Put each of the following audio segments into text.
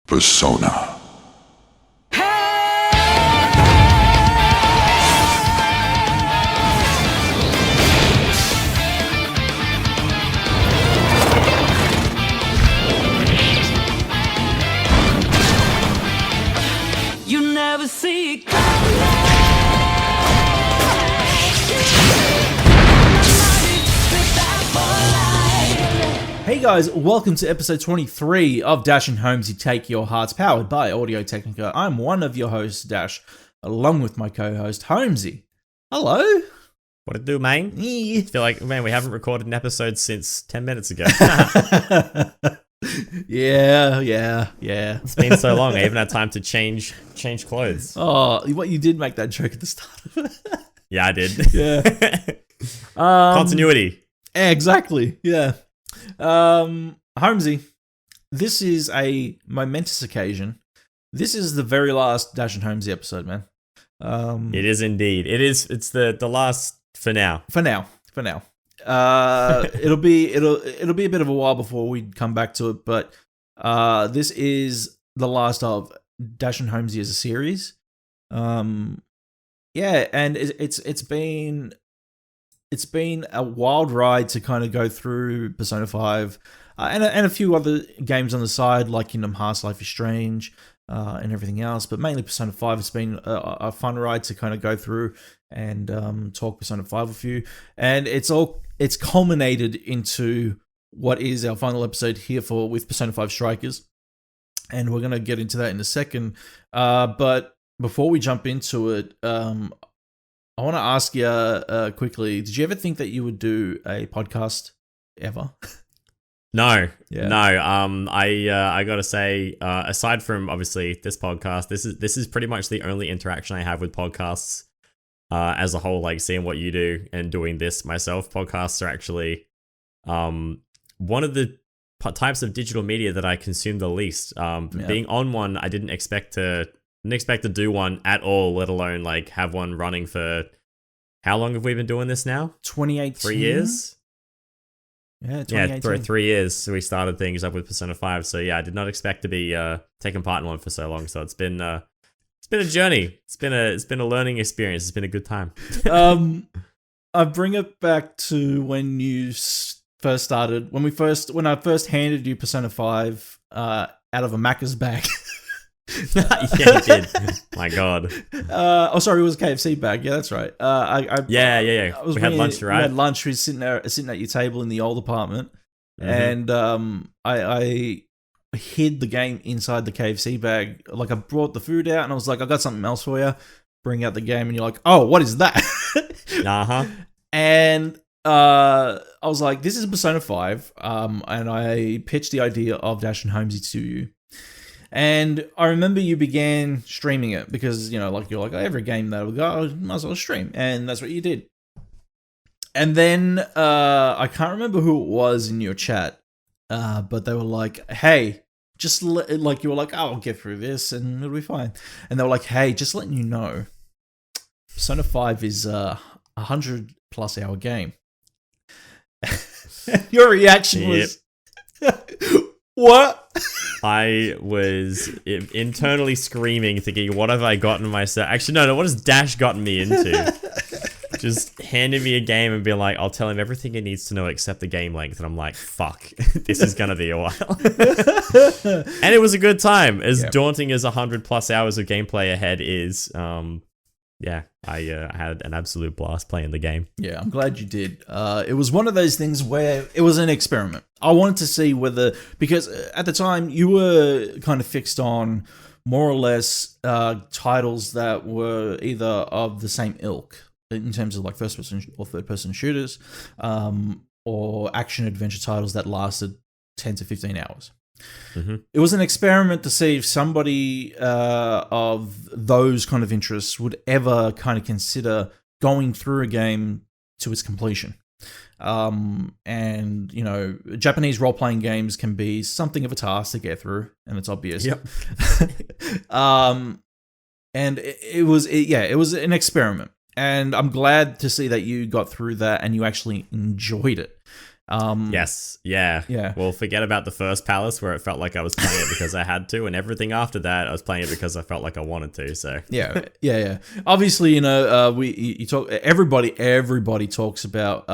Persona. You never see it coming. Hey guys, welcome to episode 23 of Dash and Holmesy Take, your hearts powered by Audio Technica. I'm one of your hosts, Dash, along with my co-host, Holmesy. Hello. What it do, man? Yeah. I feel like, man, we haven't recorded an episode since 10 minutes ago. Yeah. It's been so long, I even had time to change clothes. Oh, what, you did make that joke at the start of it. Yeah, I did. Yeah. Continuity. Exactly, yeah. Holmesy, this is a momentous occasion. This is the very last Dash and Holmesy episode, man. It is indeed. It's the last for now. For now. It'll be a bit of a while before we come back to it, but this is the last of Dash and Holmesy as a series. And it's been a wild ride to kind of go through Persona 5 and a few other games on the side, like Kingdom Hearts, Life is Strange, and everything else. But mainly Persona 5 has been a fun ride to kind of go through and talk Persona 5 with you. And it's culminated into what is our final episode here with Persona 5 Strikers. And we're going to get into that in a second. But before we jump into it, I want to ask you quickly, did you ever think that you would do a podcast ever? No. Yeah. No. I gotta say, aside from obviously this podcast, this is pretty much the only interaction I have with podcasts as a whole. Like seeing what you do and doing this myself. Podcasts are actually one of the types of digital media that I consume the least. Being on one, I didn't expect to do one at all, let alone like have one running for how long have we been doing this now? 2018. 3 years? Yeah, 2018. Yeah, 3 years. So we started things up with Persona 5. So yeah, I did not expect to be taking part in one for so long. So it's been a journey. It's been a learning experience. It's been a good time. I bring it back to when you first started, when I first handed you Persona 5 out of a Macca's bag. Yeah, you did. My God. Sorry, it was a KFC bag. Yeah, that's right. Yeah. We had lunch, right? We had lunch. We were sitting at your table in the old apartment, and I hid the game inside the KFC bag. Like I brought the food out, and I was like, "I got something else for you." Bring out the game, and you're like, "Oh, what is that?" And I was like, "This is Persona 5," and I pitched the idea of Dash and Holmesy to you. And I remember you began streaming it because, you're like, oh, every game that we got, I might as well stream. And that's what you did. And then I can't remember who it was in your chat, but they were like, hey, you were like, oh, I'll get through this and it'll be fine. And they were like, hey, just letting you know, Persona 5 is a 100+ hour game. Your reaction was, what? I was internally screaming, thinking, what have I gotten myself? Actually, no, what has Dash gotten me into? Just handed me a game and being like, I'll tell him everything he needs to know except the game length. And I'm like, fuck, this is going to be a while. And it was a good time. As daunting as 100+ hours of gameplay ahead is, I had an absolute blast playing the game. Yeah, I'm glad you did. It was one of those things where it was an experiment. I wanted to see because at the time you were kind of fixed on more or less titles that were either of the same ilk in terms of like first person or third person shooters, or action adventure titles that lasted 10 to 15 hours. Mm-hmm. It was an experiment to see if somebody of those kind of interests would ever kind of consider going through a game to its completion. And Japanese role-playing games can be something of a task to get through, and it's obvious. Yep. And it was an experiment, and I'm glad to see that you got through that and you actually enjoyed it. Yes, yeah. Yeah. Well, forget about the first Palace where it felt like I was playing it because I had to, and everything after that I was playing it because I felt like I wanted to. So Yeah. Obviously, you talk. Everybody talks about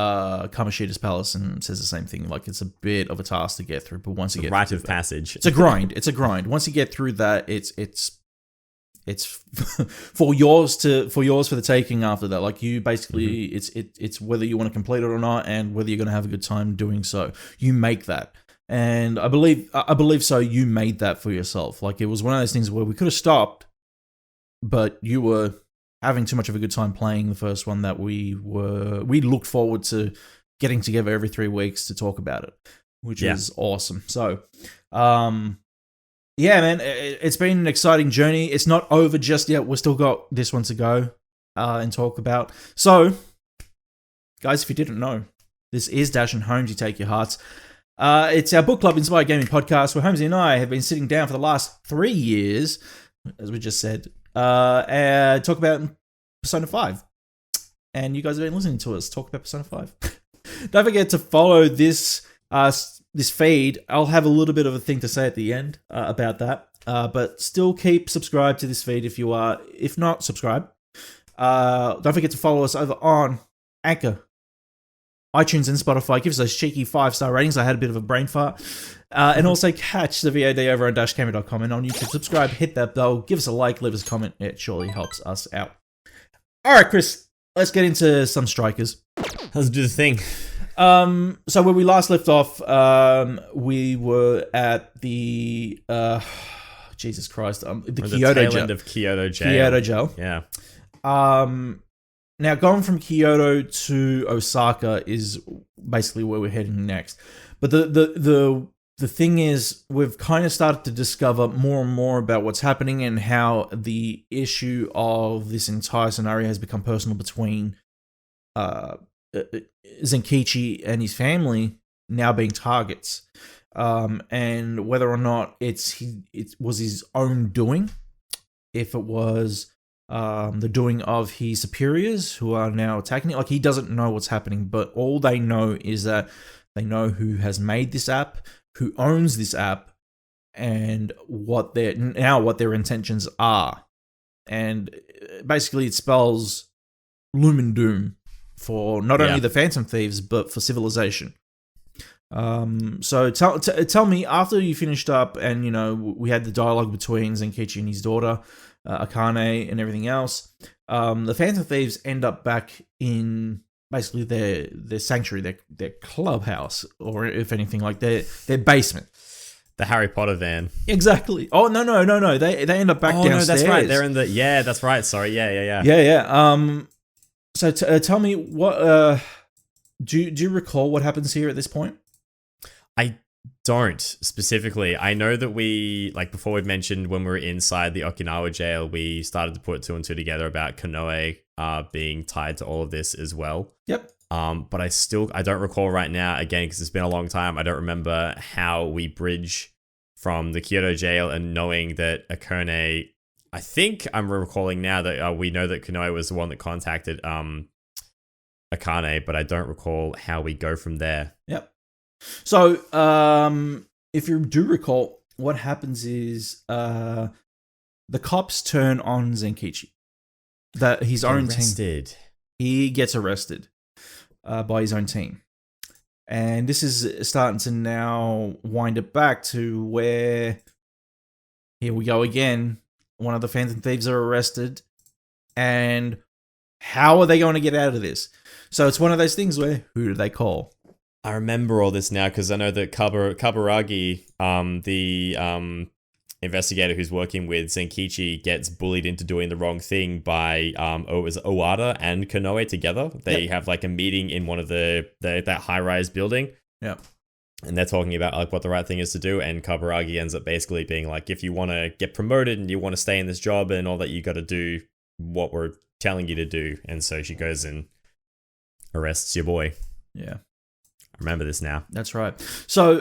Kamoshida's Palace and says the same thing. Like it's a bit of a task to get through, but once you get rite through of passage. it's a grind. It's a grind. Once you get through that, it's for yours for the taking after that. Like you basically, it's whether you want to complete it or not, and whether you're going to have a good time doing so. You make that, and I believe so. You made that for yourself. Like it was one of those things where we could have stopped, but you were having too much of a good time playing the first one that we looked forward to getting together every 3 weeks to talk about it, which is awesome. So, yeah, man, it's been an exciting journey. It's not over just yet. We've still got this one to go and talk about. So, guys, if you didn't know, this is Dash and Holmesy Take Your Hearts. It's our book club inspired gaming podcast where Holmesy and I have been sitting down for the last 3 years, as we just said, and talk about Persona 5. And you guys have been listening to us talk about Persona 5. Don't forget to follow this feed. I'll have a little bit of a thing to say at the end about that. But still keep subscribed to this feed if you are. If not, subscribe. Don't forget to follow us over on Anchor, iTunes, and Spotify. Give us those cheeky 5-star ratings. I had a bit of a brain fart. And also catch the VOD over on dashgamer.com and on YouTube. Subscribe, hit that bell, give us a like, leave us a comment. It surely helps us out. All right, Chris, let's get into some strikers. Let's do the thing. So where we last left off, we were at the Jesus Christ, the Kyoto tail jail. end of Kyoto jail. Kyoto jail. Yeah. Now going from Kyoto to Osaka is basically where we're heading next. But the thing is, we've kind of started to discover more and more about what's happening and how the issue of this entire scenario has become personal between Zenkichi and his family now being targets, and whether or not it was his own doing, if it was the doing of his superiors who are now attacking it. Like, he doesn't know what's happening, but all they know is that they know who has made this app, who owns this app, and what their intentions are. And basically it spells gloom and doom for not only the Phantom Thieves, but for civilization. So tell me, after you finished up and, you know, we had the dialogue between Zenkichi and his daughter, Akane, and everything else, the Phantom Thieves end up back in basically their sanctuary, their clubhouse, or if anything, like their basement. The Harry Potter van. Exactly. Oh, no. They end up back downstairs. No, that's right. They're in the... Yeah, that's right. Sorry. Yeah. Yeah. So tell me, what do you recall what happens here at this point? I don't specifically. I know that we, like before we mentioned when we were inside the Okinawa jail, we started to put 2 and 2 together about Konoe being tied to all of this as well. Yep. But I don't recall right now, again, because it's been a long time. I don't remember how we bridge from the Kyoto jail and knowing that Akane... I think I'm recalling now that we know that Konoe was the one that contacted Akane, but I don't recall how we go from there. Yep. So, if you do recall, what happens is the cops turn on Zenkichi. That his own team. He gets arrested by his own team. And this is starting to now wind it back to where, here we go again, one of the Phantom Thieves are arrested, and how are they going to get out of this? So it's one of those things where, who do they call? I remember all this now because I know that Kaburagi, the investigator who's working with Zenkichi, gets bullied into doing the wrong thing by it was Owada and Konoe together. They have like a meeting in one of that high-rise building. Yeah. And they're talking about like what the right thing is to do, and Kaburagi ends up basically being like, if you want to get promoted and you want to stay in this job and all that, you got to do what we're telling you to do. And so she goes and arrests your boy. Yeah. I remember this now. That's right. So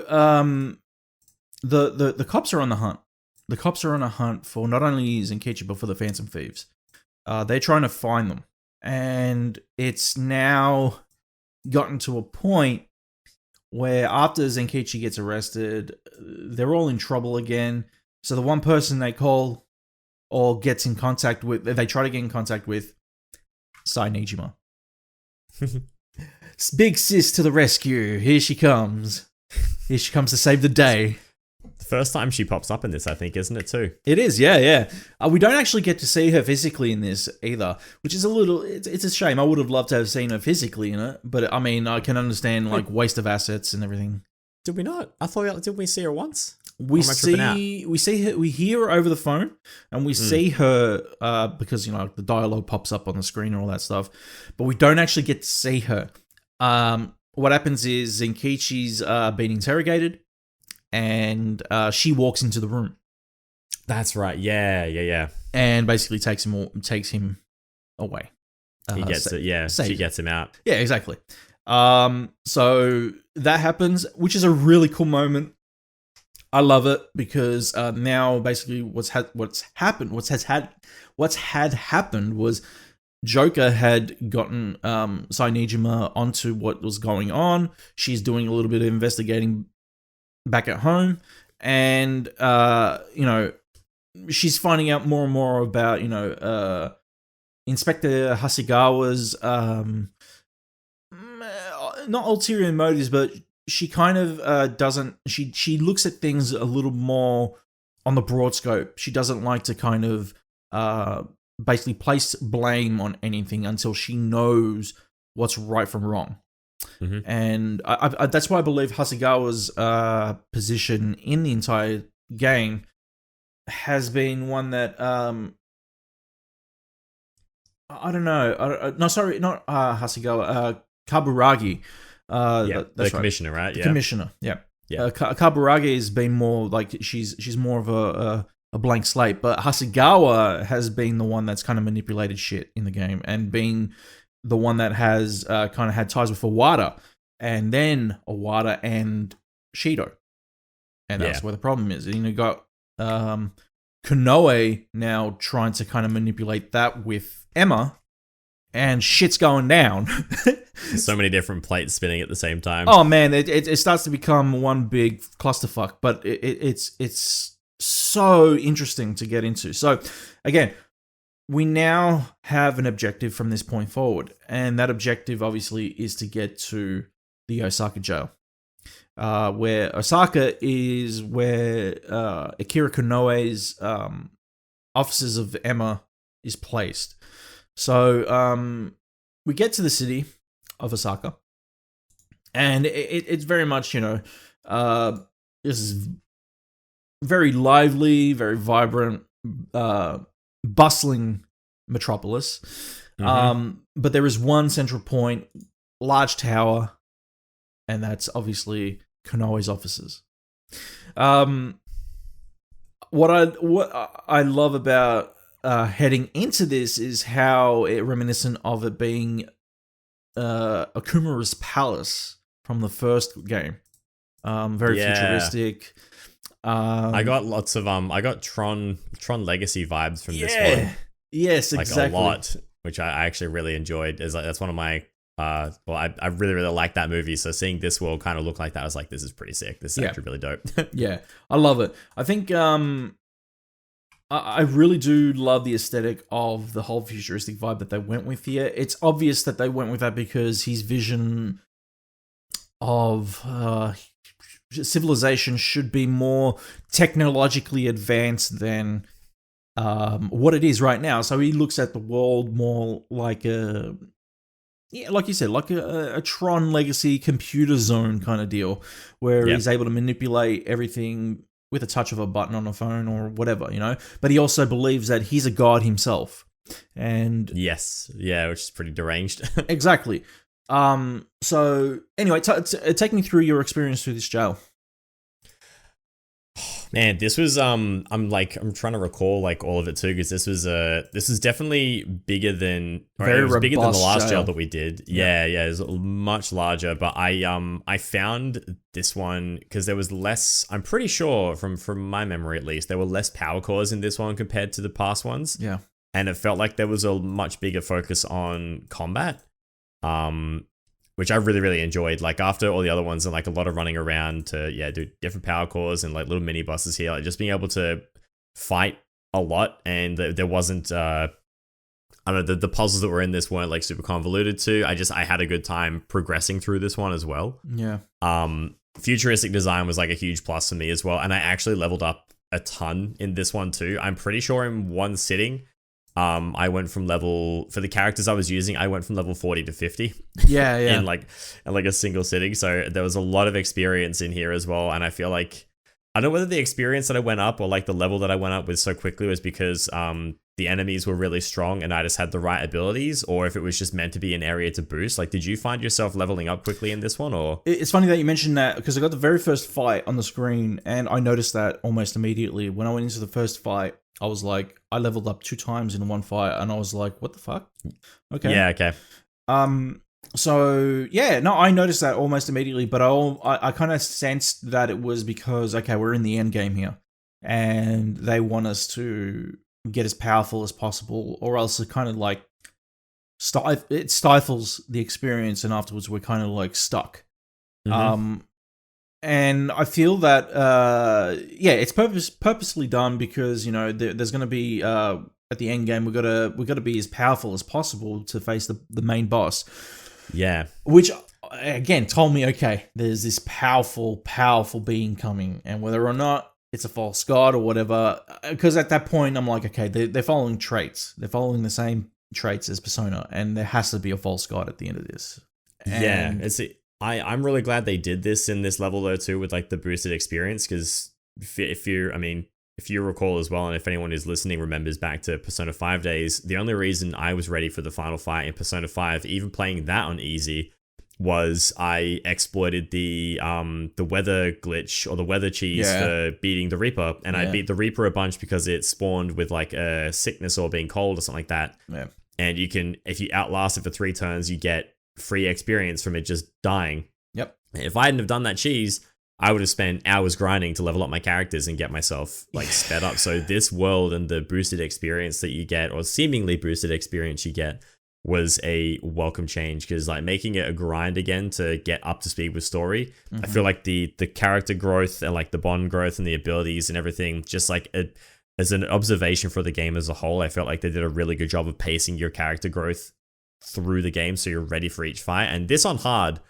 the cops are on the hunt. The cops are on a hunt for not only Zenkichi, but for the Phantom Thieves. They're trying to find them. And it's now gotten to a point where after Zenkichi gets arrested, they're all in trouble again. So the one person they call or gets in contact with, they try to get in contact with, Sai Nijima. Big sis to the rescue. Here she comes. Here she comes to save the day. The first time she pops up in this, I think, isn't it too? It is, yeah. We don't actually get to see her physically in this either, which is a little, it's a shame. I would have loved to have seen her physically in it, but I mean, I can understand like waste of assets and everything. Did we not? I thought, did we see her once? We see her, we hear her over the phone, and we see her because, you know, the dialogue pops up on the screen and all that stuff, but we don't actually get to see her. What happens is Zenkichi's being interrogated, and she walks into the room. That's right. Yeah. And basically takes him away. He gets it. Yeah, she gets him out. Yeah, exactly. So that happens, which is a really cool moment. I love it because now basically what's had happened was Joker had gotten Sai Nijima onto what was going on. She's doing a little bit of investigating back at home, and you know, she's finding out more and more about, you know, Inspector Hasegawa's not ulterior motives, but she kind of doesn't. She looks at things a little more on the broad scope. She doesn't like to kind of basically place blame on anything until she knows what's right from wrong. Mm-hmm. And I that's why I believe Hasegawa's position in the entire game has been one that I don't know. No, sorry, not Hasegawa. Kaburagi. The commissioner, right? The commissioner, yeah. Kaburagi has been more like she's more of a blank slate, but Hasegawa has been the one that's kind of manipulated shit in the game and been the one that has kind of had ties with Owada, and then Owada and Shido, and that's where the problem is. You know, you got Konoe now trying to kind of manipulate that with Emma, and shit's going down. So many different plates spinning at the same time. Oh man, it starts to become one big clusterfuck, but it's so interesting to get into. So again, we now have an objective from this point forward, and that objective obviously is to get to the Osaka jail, where Osaka is where Akira Konoe's officers of Emma is placed. So we get to the city of Osaka, and it's very much, you know, this is very lively, very vibrant, bustling metropolis. Mm-hmm. But there is one central point, large tower, and that's obviously Konoe's offices. What I love about heading into this is how it reminiscent of it being Akumura's palace from the first game. Very futuristic. I got lots of I got Tron Legacy vibes from this one. Yes, exactly. Like a lot, which I actually really enjoyed. Is like, that's one of my I really like that movie. So seeing this world kind of look like that, I was like, this is pretty sick. This is actually really dope. Yeah, I love it. I think I really do love the aesthetic of the whole futuristic vibe that they went with here. It's obvious that they went with that because his vision of civilization should be more technologically advanced than what it is right now. So he looks at the world more like like you said, like a Tron Legacy computer zone kind of deal, where he's able to manipulate everything with a touch of a button on a phone or whatever, you know? But he also believes that he's a god himself. And yes, yeah, which is pretty deranged. Exactly. So anyway, take me through your experience through this jail. Man, this was I'm trying to recall like all of it too, because this is definitely bigger than it was bigger than the last jail jail that we did. Yeah, it was much larger. But I found this one because there was less. I'm pretty sure from my memory at least, there were less power cores in this one compared to the past ones. And it felt like there was a much bigger focus on combat. which I really, really enjoyed. Like after all the other ones and like a lot of running around to do different power cores and like little mini bosses here, like just being able to fight a lot, and there wasn't I don't know, the puzzles that were in this weren't like super convoluted too. I had a good time progressing through this one as well. Yeah. Futuristic design was like a huge plus for me as well, and I actually leveled up a ton in this one too. I'm pretty sure in one sitting, I went from for the characters I was using, I went from level 40 to 50. Yeah, yeah. in like a single sitting. So there was a lot of experience in here as well, and I feel like I don't know whether the experience that I went up or like the level that I went up with so quickly was because the enemies were really strong and I just had the right abilities, or if it was just meant to be an area to boost. Like, did you find yourself leveling up quickly in this one, or? It's funny that you mentioned that, because I got the very first fight on the screen and I noticed that almost immediately. When I went into the first fight, I was like, I leveled up 2 times in one fight and I was like, what the fuck? Okay. Yeah, okay. So yeah, no, I noticed that almost immediately, but I kind of sensed that it was because, okay, we're in the end game here and they want us to get as powerful as possible, or else it kind of like it stifles the experience, and afterwards we're kind of like stuck. And I feel that it's purposely done because, you know, there's going to be at the end game we got to be as powerful as possible to face the main boss. Yeah. Which again told me, okay, there's this powerful being coming, and whether or not it's a false god or whatever, because at that point I'm like, okay, they're following traits. They're following the same traits as Persona, and there has to be a false god at the end of this. And I'm really glad they did this in this level though too, with like the boosted experience, because if you recall as well, and if anyone who's listening remembers back to Persona 5 days, the only reason I was ready for the final fight in Persona 5, even playing that on easy, was I exploited the weather glitch or the weather cheese for beating the Reaper, and I beat the Reaper a bunch because it spawned with like a sickness or being cold or something like that. Yeah. And you can, if you outlast it for 3 turns, you get free experience from it just dying. Yep. If I hadn't have done that cheese, I would have spent hours grinding to level up my characters and get myself like sped up. So this world and the boosted experience that you get, or seemingly boosted experience you get, was a welcome change, because like making it a grind again to get up to speed with story, I feel like the character growth and like the bond growth and the abilities and everything, just like as an observation for the game as a whole, I felt like they did a really good job of pacing your character growth through the game so you're ready for each fight. And this on hard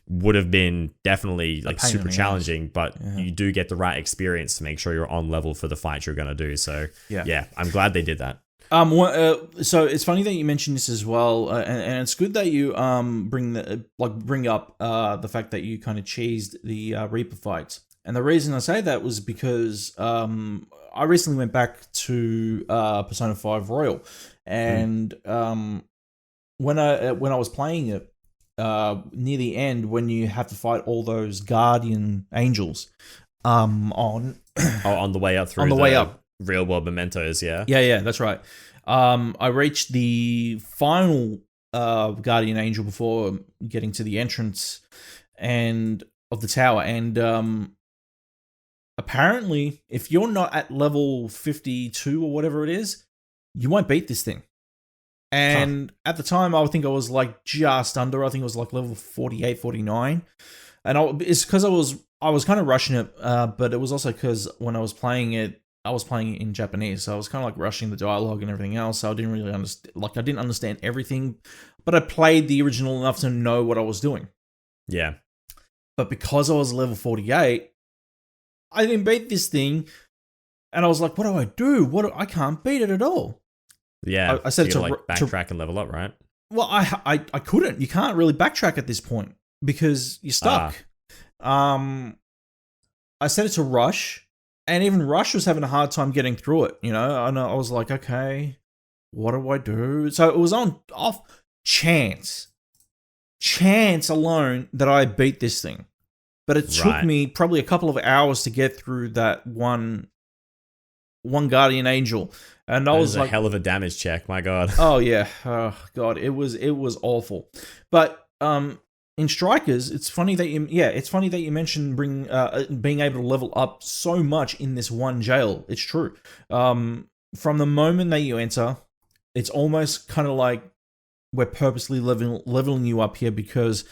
would have been definitely like super challenging, but you do get the right experience to make sure you're on level for the fight you're going to do. So yeah, I'm glad they did that. So it's funny that you mentioned this as well, and it's good that you bring up the fact that you kind of cheesed the Reaper fights. And the reason I say that was because I recently went back to Persona 5 Royal, and when I was playing it, near the end, when you have to fight all those guardian angels, on the way up through real world mementos, yeah, that's right. I reached the final guardian angel before getting to the entrance and of the tower, and apparently if you're not at level 52 or whatever it is, you won't beat this thing. And at the time, I think I was like just under. I think it was like level 48, 49. And it's because I was kind of rushing it, but it was also because when I was playing it in Japanese, so I was kind of like rushing the dialogue and everything else. So I didn't really understand. Like, I didn't understand everything, but I played the original enough to know what I was doing. Yeah. But because I was level 48, I didn't beat this thing, and I was like, "What do I do? I can't beat it at all." Yeah, I said so you like backtrack and level up, right? Well, I couldn't. You can't really backtrack at this point because you're stuck. I set it to Rush, and even Rush was having a hard time getting through it. You know, and I was like, okay, what do I do? So it was off chance alone that I beat this thing, but it took me probably a couple of hours to get through that one guardian angel. And I was like, a hell of a damage check, my god. Oh yeah, oh god, it was awful. But in Strikers, it's funny that you mentioned being able to level up so much in this one jail. It's true. From the moment that you enter, it's almost kind of like we're purposely leveling you up here, because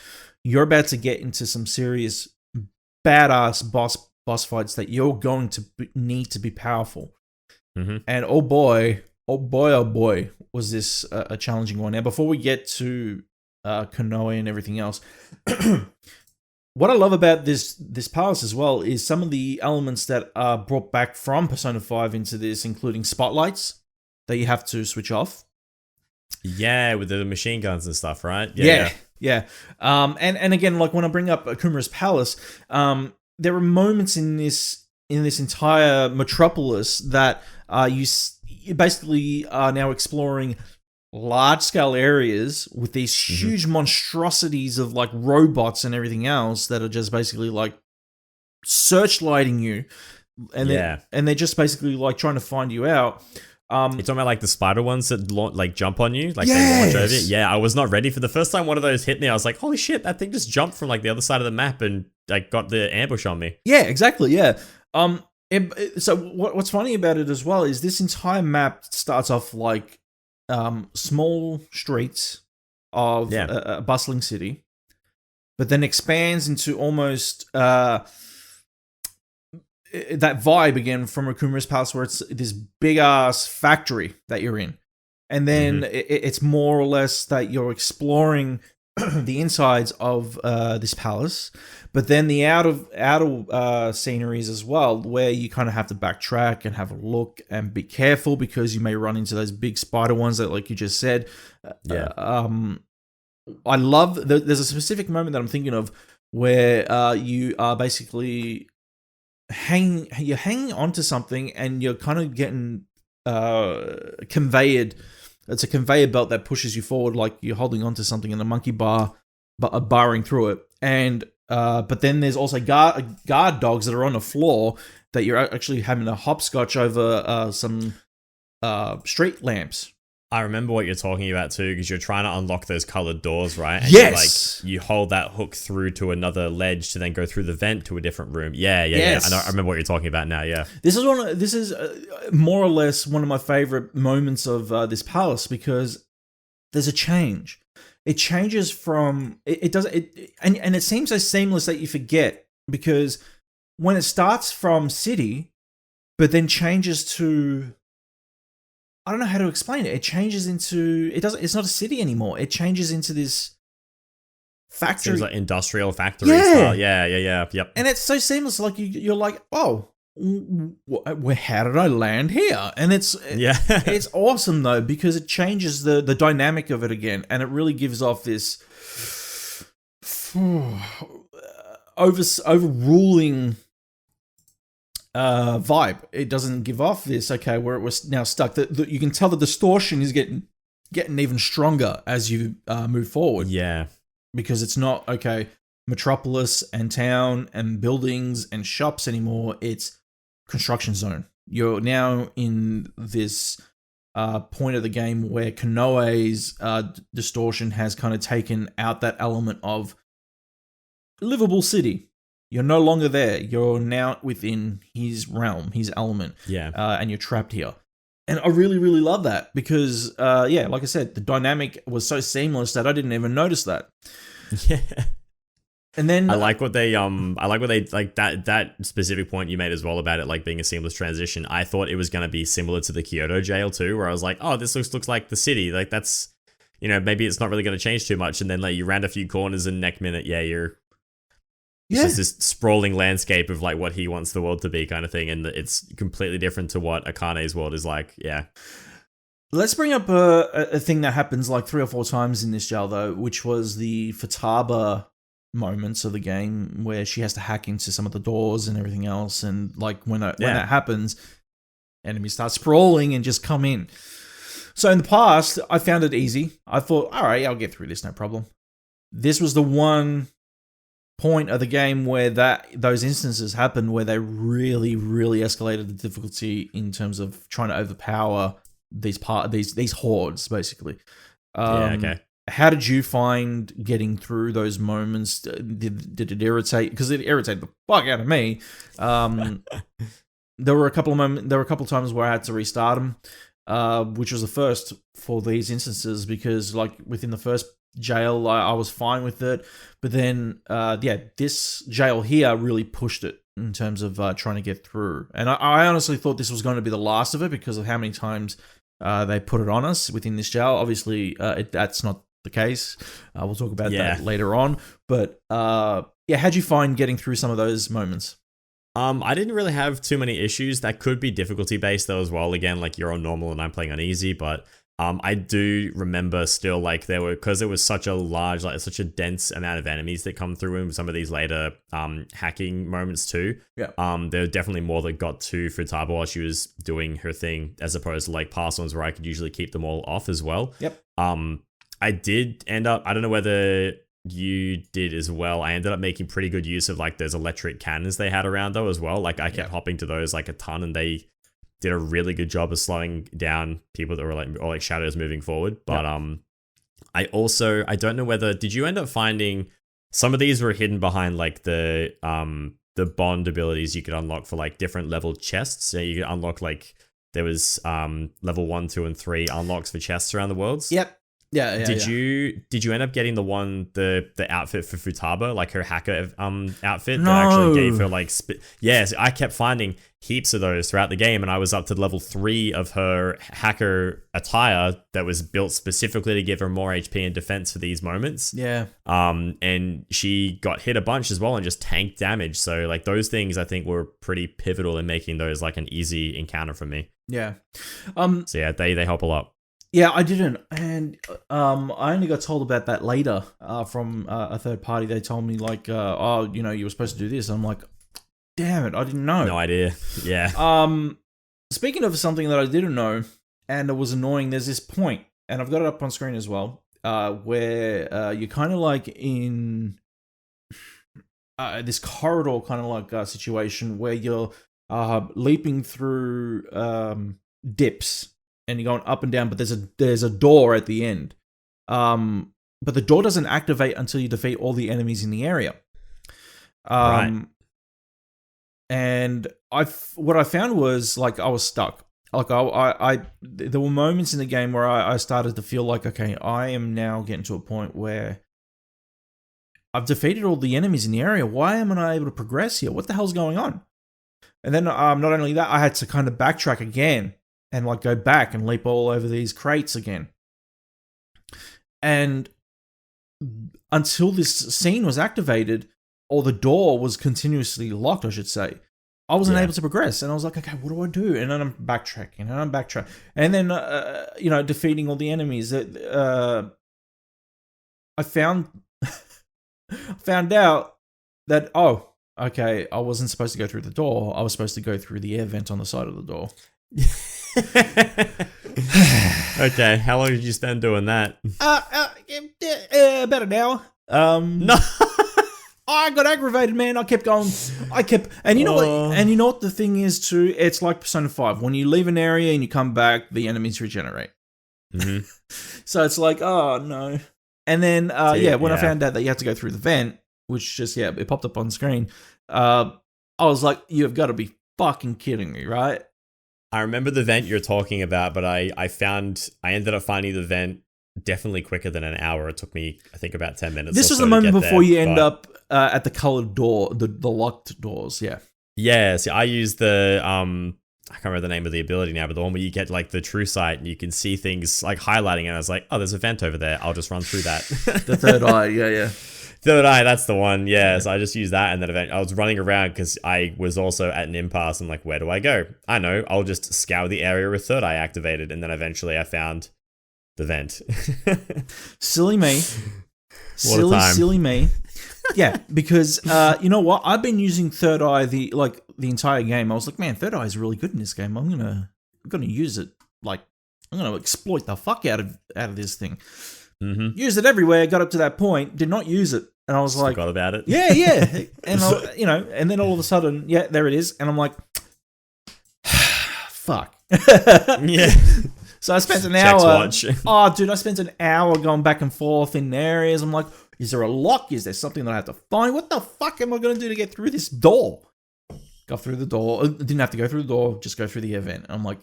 you're about to get into some serious badass boss fights that you're going to need to be powerful. Mm-hmm. And oh boy, was this a challenging one. Now, before we get to Koei and everything else, what I love about this palace as well is some of the elements that are brought back from Persona 5 into this, including spotlights that you have to switch off. Yeah, with the machine guns and stuff, right? Yeah. And again, like when I bring up Akumura's palace, there are moments in this entire metropolis that you basically are now exploring large scale areas with these huge monstrosities of like robots and everything else that are just basically like searchlighting you, and they're just basically like trying to find you out. You're talking about like the spider ones that like jump on you, like they launch over you. Yeah, I was not ready for the first time one of those hit me. I was like, holy shit, that thing just jumped from like the other side of the map and like got the ambush on me. Yeah, exactly. Yeah. So what's funny about it as well is this entire map starts off like small streets of a bustling city, but then expands into almost that vibe again from Akumura's Palace, where it's this big ass factory that you're in, and then it's more or less that you're exploring the insides of this palace, but then the outer sceneries as well, where you kind of have to backtrack and have a look and be careful because you may run into those big spider ones that, like you just said. I love there's a specific moment that I'm thinking of where you are basically hanging onto something and you're kind of getting conveyed. It's a conveyor belt that pushes you forward, like you're holding onto something, and a monkey bar barring through it. And but then there's also guard dogs that are on the floor that you're actually having to hopscotch over some street lamps. I remember what you're talking about too, because you're trying to unlock those colored doors, right? And yes. you hold that hook through to another ledge to then go through the vent to a different room. Yeah. I remember what you're talking about now. Yeah. This is more or less one of my favorite moments of this palace, because there's a change. It changes from and it seems so seamless that you forget, because when it starts from city, but then changes to, I don't know how to explain it. It changes into it's not a city anymore. It changes into this factory. Seems like industrial factory style. Yeah. Yep. And it's so seamless. Like you're like, oh, how did I land here? And it's awesome though, because it changes the dynamic of it again, and it really gives off this overruling vibe. It doesn't give off this where it was now stuck. That you can tell the distortion is getting even stronger as you move forward. Yeah, because it's not metropolis and town and buildings and shops anymore. It's construction zone. You're now in this point of the game where Koei's distortion has kind of taken out that element of livable city. You're no longer there. You're now within his realm, his element. Yeah. And you're trapped here. And I really, really love that because, like I said, the dynamic was so seamless that I didn't even notice that. Yeah. And then I like what they like that specific point you made as well about it like being a seamless transition. I thought it was going to be similar to the Kyoto jail too, where I was like, oh, this looks like the city. Like that's, maybe it's not really going to change too much. And then like you round a few corners and next minute, it's just this sprawling landscape of like what he wants the world to be kind of thing. And it's completely different to what Akane's world is like. Yeah. Let's bring up a thing that happens like 3 or 4 times in this jail though, which was the Futaba moments of the game where she has to hack into some of the doors and everything else. And like when that happens, enemies start sprawling and just come in. So in the past, I found it easy. I thought, all right, I'll get through this, no problem. This was the one point of the game where those instances happened where they really, really escalated the difficulty in terms of trying to overpower these hordes, basically. Okay. How did you find getting through those moments? Did it irritate? Because it irritated the fuck out of me. There were a couple of times where I had to restart them, which was the first for these instances because, like, within the first jail, I was fine with it. But then, this jail here really pushed it in terms of trying to get through. And I honestly thought this was going to be the last of it because of how many times they put it on us within this jail. Obviously, that's not the case. We'll talk about that later on. But how'd you find getting through some of those moments? I didn't really have too many issues. That could be difficulty based though as well. Again, like you're on normal and I'm playing on easy, but I do remember still like there were, because it was such a large, like such a dense amount of enemies that come through in some of these later hacking moments too. Yeah. There were definitely more that got to Futaba while she was doing her thing, as opposed to like past ones where I could usually keep them all off as well. Yep. I did end up, I don't know whether you did as well. I ended up making pretty good use of like those electric cannons they had around though as well. Like I kept hopping to those like a ton, and they did a really good job of slowing down people that were like, or like shadows moving forward. But I don't know whether, did you end up finding some of these were hidden behind like the bond abilities you could unlock for like different level chests. So you could unlock like, there was level 1, 2, and 3 unlocks for chests around the worlds. Yep. Yeah. Did you end up getting the outfit for Futaba, like her hacker outfit that actually gave her like yes, I kept finding heaps of those throughout the game, and I was up to level 3 of her hacker attire that was built specifically to give her more HP and defense for these moments. Yeah. And she got hit a bunch as well and just tanked damage. So like those things I think were pretty pivotal in making those like an easy encounter for me. Yeah. So yeah, they help a lot. Yeah, I didn't, and I only got told about that later from a third party. They told me like, you were supposed to do this. I'm like, damn it, I didn't know. No idea. Yeah. Speaking of something that I didn't know, and it was annoying. There's this point, and I've got it up on screen as well, where you're kind of like in this corridor kind of like situation where you're leaping through dips. And you're going up and down, but there's a door at the end. But the door doesn't activate until you defeat all the enemies in the area. Right. And what I found was like I was stuck. Like there were moments in the game where I started to feel like, okay, I am now getting to a point where I've defeated all the enemies in the area. Why am I not able to progress here? What the hell's going on? And then not only that, I had to kind of backtrack again. And like go back and leap all over these crates again. And until this scene was activated, or the door was continuously locked, I should say, I wasn't able to progress. And I was like, okay, what do I do? And then I'm backtracking, and I'm backtracking. And then, defeating all the enemies. I found out that, okay, I wasn't supposed to go through the door. I was supposed to go through the air vent on the side of the door. Okay, how long did you spend doing that? About an hour. No. I got aggravated, man. I kept going. And you know what? And you know what the thing is too? It's like Persona 5. When you leave an area and you come back, the enemies regenerate. Mm-hmm. So it's like, oh no. And then, when I found out that you had to go through the vent, which just it popped up on screen. I was like, you have got to be fucking kidding me, right? I remember the vent you're talking about, but I ended up finding the vent definitely quicker than an hour. It took me, I think, about 10 minutes. This was the moment before you end up at the colored door, the locked doors. Yeah. Yeah. See, I used the I can't remember the name of the ability now, but the one where you get like the true sight and you can see things like highlighting, and I was like, oh, there's a vent over there. I'll just run through that. The third eye. Yeah. Third eye, that's the one. Yeah, so I just used that, and then I was running around because I was also at an impasse. I'm like, where do I go? I know, I'll just scour the area with third eye activated, and then eventually I found the vent. Silly me. What a time. Silly me. Yeah, because you know what? I've been using third eye the entire game. I was like, man, third eye is really good in this game. I'm gonna use it. Like, I'm gonna exploit the fuck out of this thing. Mm-hmm. Used it everywhere. Got up to that point. Did not use it, and I was like, forgot about it. Yeah. And and then all of a sudden, there it is, and I'm like, fuck. Yeah. So I spent an hour. Watch. Oh, dude, I spent an hour going back and forth in areas. I'm like, is there a lock? Is there something that I have to find? What the fuck am I going to do to get through this door? Got through the door. Didn't have to go through the door. Just go through the event. I'm like,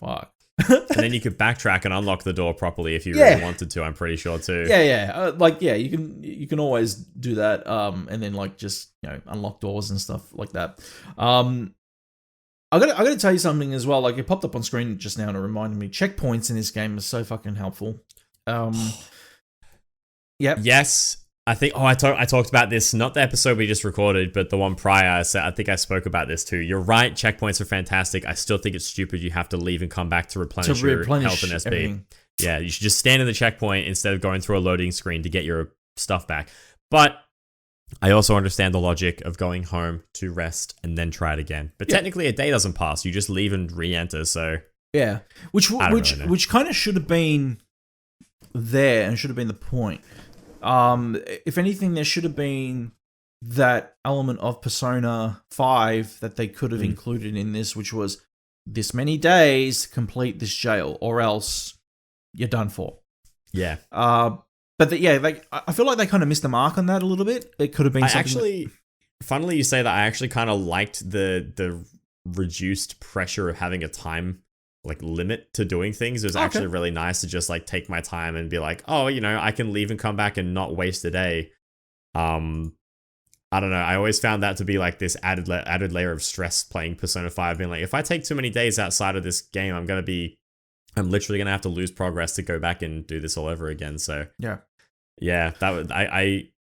fuck. And then you could backtrack and unlock the door properly if you really wanted to. I'm pretty sure too. You can always do that. And then like just unlock doors and stuff like that. I got to tell you something as well. Like it popped up on screen just now and it reminded me. Checkpoints in this game are so fucking helpful. Yep. Yes. I think. I talked about this, not the episode we just recorded, but the one prior. So I think I spoke about this too. You're right. Checkpoints are fantastic. I still think it's stupid. You have to leave and come back to replenish your health and SB. Everything. Yeah, you should just stand in the checkpoint instead of going through a loading screen to get your stuff back. But I also understand the logic of going home to rest and then try it again. But technically, a day doesn't pass. You just leave and re-enter. So yeah, which kind of should have been there and should have been the point. If anything, there should have been that element of Persona 5 that they could have included in this, which was this many days to complete this jail, or else you're done for. Yeah. But I feel like they kind of missed the mark on that a little bit. It could have been something. Funnily you say that, I actually kind of liked the reduced pressure of having a time like limit to doing things. It was actually really nice to just like take my time and be like, oh, I can leave and come back and not waste a day. I don't know. I always found that to be like this added layer of stress playing Persona 5, being like, if I take too many days outside of this game, I'm literally gonna have to lose progress to go back and do this all over again. So yeah, that was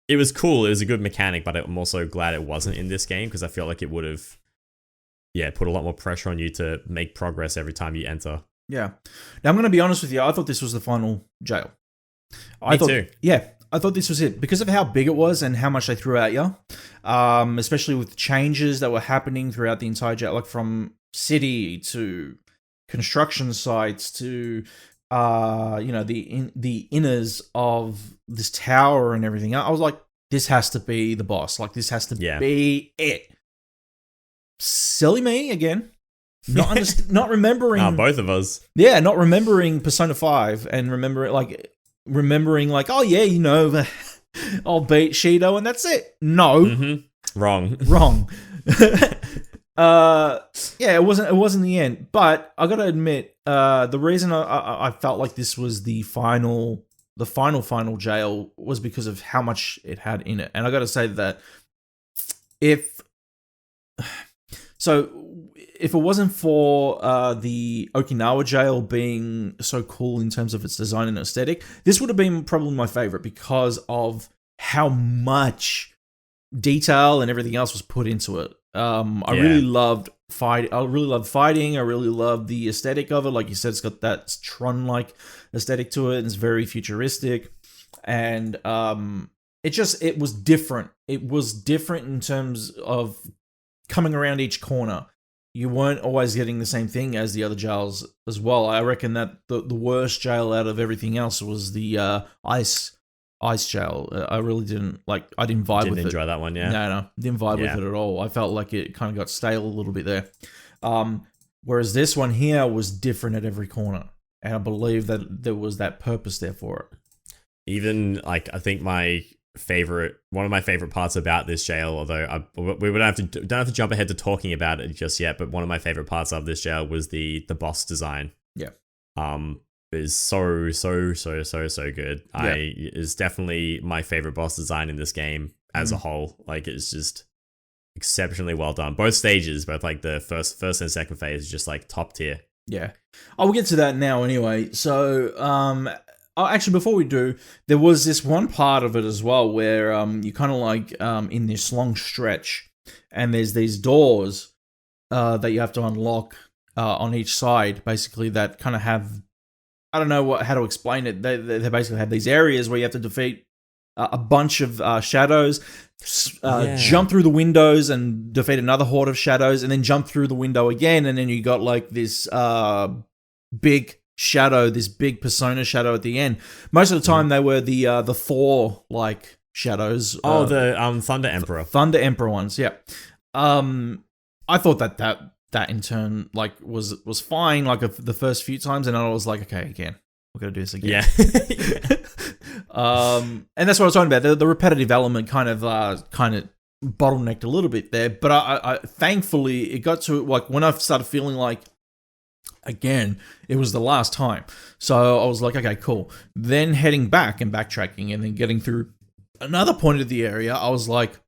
it was cool. It was a good mechanic, but I'm also glad it wasn't in this game because I feel like it would have put a lot more pressure on you to make progress every time you enter. Yeah. Now I'm gonna be honest with you. I thought this was the final jail. Me too. Yeah, I thought this was it because of how big it was and how much they threw at you. Especially with changes that were happening throughout the entire jail, like from city to construction sites to the inners of this tower and everything. I was like, this has to be the boss. Like this has to be it. Silly me again. Not remembering. Both of us. Yeah, not remembering Persona 5 and remembering like, oh yeah, I'll beat Shido and that's it. No. Mm-hmm. Wrong. It wasn't the end, but I gotta admit, the reason I felt like this was the final jail was because of how much it had in it, and I gotta say that if it wasn't for the Okinawa jail being so cool in terms of its design and aesthetic, this would have been probably my favorite because of how much detail and everything else was put into it. I really loved fighting. I really loved the aesthetic of it. Like you said, it's got that Tron-like aesthetic to it, and it's very futuristic. And it was different. It was different in terms of coming around each corner. You weren't always getting the same thing as the other jails as well. I reckon that the worst jail out of everything else was the ice jail. I really didn't like. I didn't vibe with it. Didn't enjoy that one, yeah. No, didn't vibe with it at all. I felt like it kind of got stale a little bit there. Whereas this one here was different at every corner, and I believe that there was that purpose there for it. Even like, I think one of my favorite parts about this jail, although we don't have to jump ahead to talking about it just yet, but one of my favorite parts of this jail was the boss design. Yeah. Is so good. Yeah. Is definitely my favorite boss design in this game as a whole. Like, it's just exceptionally well done. Both stages, both like the first and second phase, is just like top tier. Yeah. We'll get to that now anyway. So, actually, before we do, there was this one part of it as well where you kind of like in this long stretch, and there's these doors that you have to unlock on each side, basically, that kind of have, I don't know how to explain it. They basically have these areas where you have to defeat a bunch of shadows, jump through the windows and defeat another horde of shadows, and then jump through the window again, and then you got like this big shadow, this big Persona shadow at the end. Most of the time they were the Thor like shadows. The Thunder Emperor. Thunder Emperor ones, yeah. I thought that in turn like was fine like the first few times, and I was like, okay, again, we're gonna do this again. Yeah. And that's what I was talking about. The repetitive element kind of bottlenecked a little bit there, but I thankfully it got to like when I started feeling like Again, it was the last time. So I was like, okay, cool. Then heading back and backtracking and then getting through another point of the area, I was like,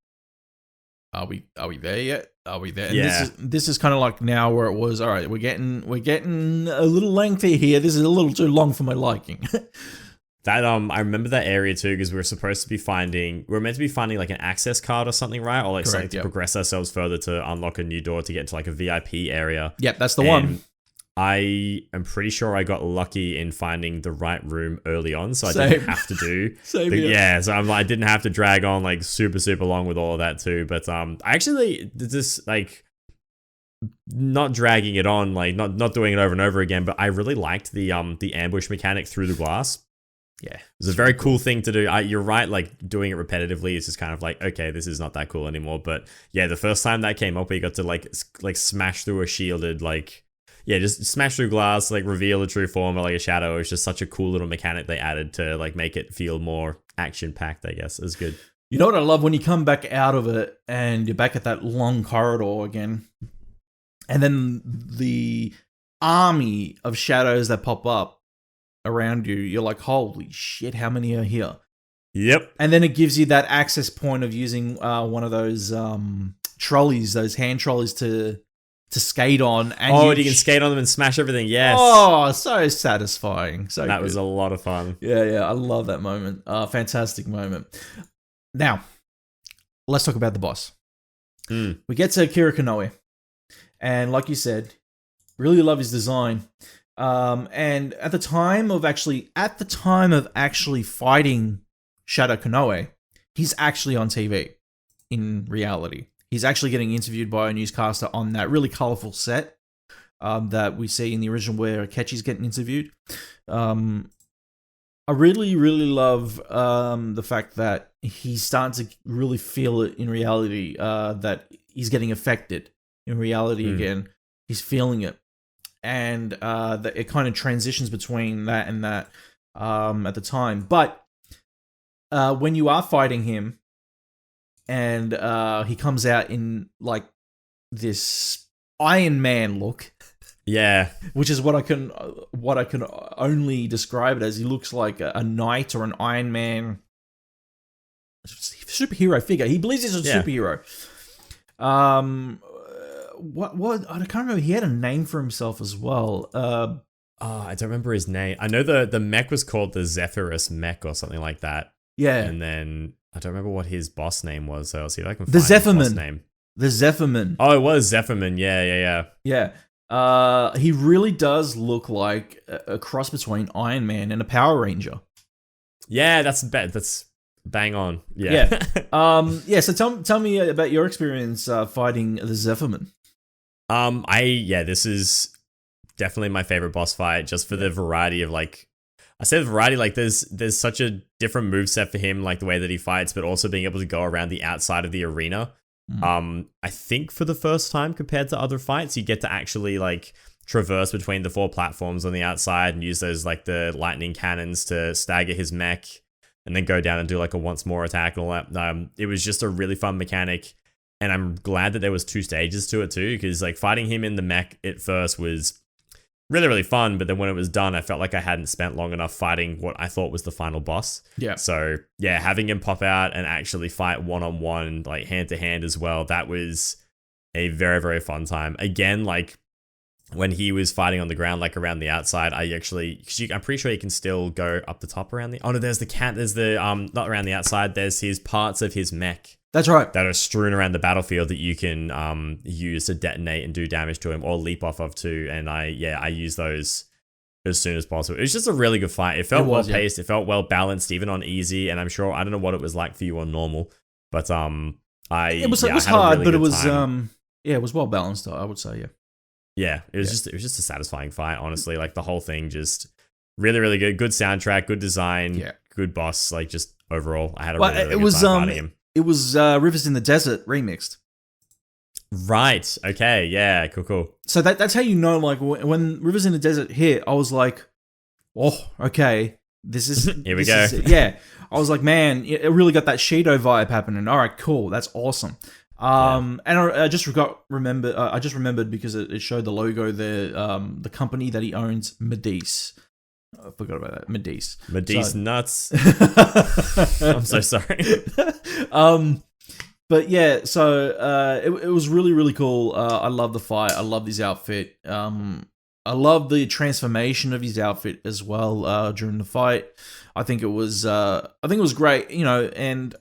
are we there yet? Are we there? And Yeah. this is kind of like now where it was, all right, we're getting a little lengthy here. This is a little too long for my liking. That I remember that area too, because we were meant to be finding like an access card or something, right? Or like Correct, something to progress ourselves further to unlock a new door to get to like a VIP area. Yep, that's the one. I am pretty sure I got lucky in finding the right room early on, so I Same. didn't have to do. Same here. Yeah, so I didn't have to drag on like super long with all of that too. But I actually just like not dragging it on, like not doing it over and over again. But I really liked the ambush mechanic through the glass. Yeah, it was a very cool thing to do. You're right, like doing it repetitively is just kind of like, okay, this is not that cool anymore. But yeah, the first time that came up, we got to like smash through a shielded just smash through glass, like reveal a true form or like a shadow. It's just such a cool little mechanic they added to like make it feel more action packed, I guess. It was good. You know what I love when you come back out of it and you're back at that long corridor again, and then the army of shadows that pop up around you, you're like, holy shit, how many are here? Yep. And then it gives you that access point of using one of those trolleys, those hand trolleys to skate on. And you can skate on them and smash everything. Yes. Oh, so satisfying. So that good. was a lot of fun. Yeah, I love that moment. Fantastic moment. Now, let's talk about the boss. We get to Kira Konoe, and like you said, really love his design. And at the time of actually fighting Shadow Konoe, he's actually on TV in reality. He's actually getting interviewed by a newscaster on that really colorful set that we see in the original where Akechi's getting interviewed. I really, really love the fact that he's starting to really feel it in reality, that he's getting affected in reality again. He's feeling it. And that it kind of transitions between that and that at the time. But when you are fighting him, and he comes out in like this Iron Man look, yeah, which is what I can only describe it as. He looks like a knight or an Iron Man superhero figure. He believes he's a superhero. What I can't remember. He had a name for himself as well. I don't remember his name. I know the mech was called the Zephyrus mech or something like that. Yeah. And then I don't remember what his boss name was, so I'll see if I can find the his boss Zephyrman name. The Zephyrman. Oh, it was Zephyrman. Yeah. He really does look like a cross between Iron Man and a Power Ranger. Yeah, that's bang on. Yeah. So tell me about your experience fighting the Zephyrman. This is definitely my favorite boss fight, just for the variety of there's such a different moveset for him, like the way that he fights, but also being able to go around the outside of the arena. I think for the first time compared to other fights, you get to actually like traverse between the 4 platforms on the outside and use those like the lightning cannons to stagger his mech and then go down and do like a once more attack and all that. It was just a really fun mechanic. And I'm glad that there was 2 stages to it too, because like fighting him in the mech at first was really, really fun. But then when it was done, I felt like I hadn't spent long enough fighting what I thought was the final boss. Yeah. So yeah, having him pop out and actually fight one-on-one, like hand-to-hand as well, that was a very, very fun time. Again, like when he was fighting on the ground, like around the outside, I'm pretty sure you can still go up the top around the... Oh no, there's the not around the outside, there's his parts of his mech. That's right. That are strewn around the battlefield that you can use to detonate and do damage to him or leap off of too. And I use those as soon as possible. It was just a really good fight. It felt well paced. It felt well balanced, even on easy. And I'm sure, I don't know what it was like for you on normal, but it was hard, but it was it was well balanced. I would say, yeah. It was just a satisfying fight. Honestly, like the whole thing, just really, really good. Good soundtrack, good design, good boss. Like just overall, I had a really good time fighting him. It was Rivers in the Desert remixed. Right. Okay. Yeah. Cool. So that's how you know, like, when Rivers in the Desert hit, I was like, oh, okay. This is... Here we go. Yeah. I was like, man, it really got that Shido vibe happening. All right, cool. That's awesome. And I just remembered because it showed the logo there. The company that he owns, Medice. I forgot about that. Medice. Medice nuts. I'm so sorry. But yeah, so it was really, really cool. I love the fight. I love his outfit. I love the transformation of his outfit as well during the fight. I think it was great, you know, and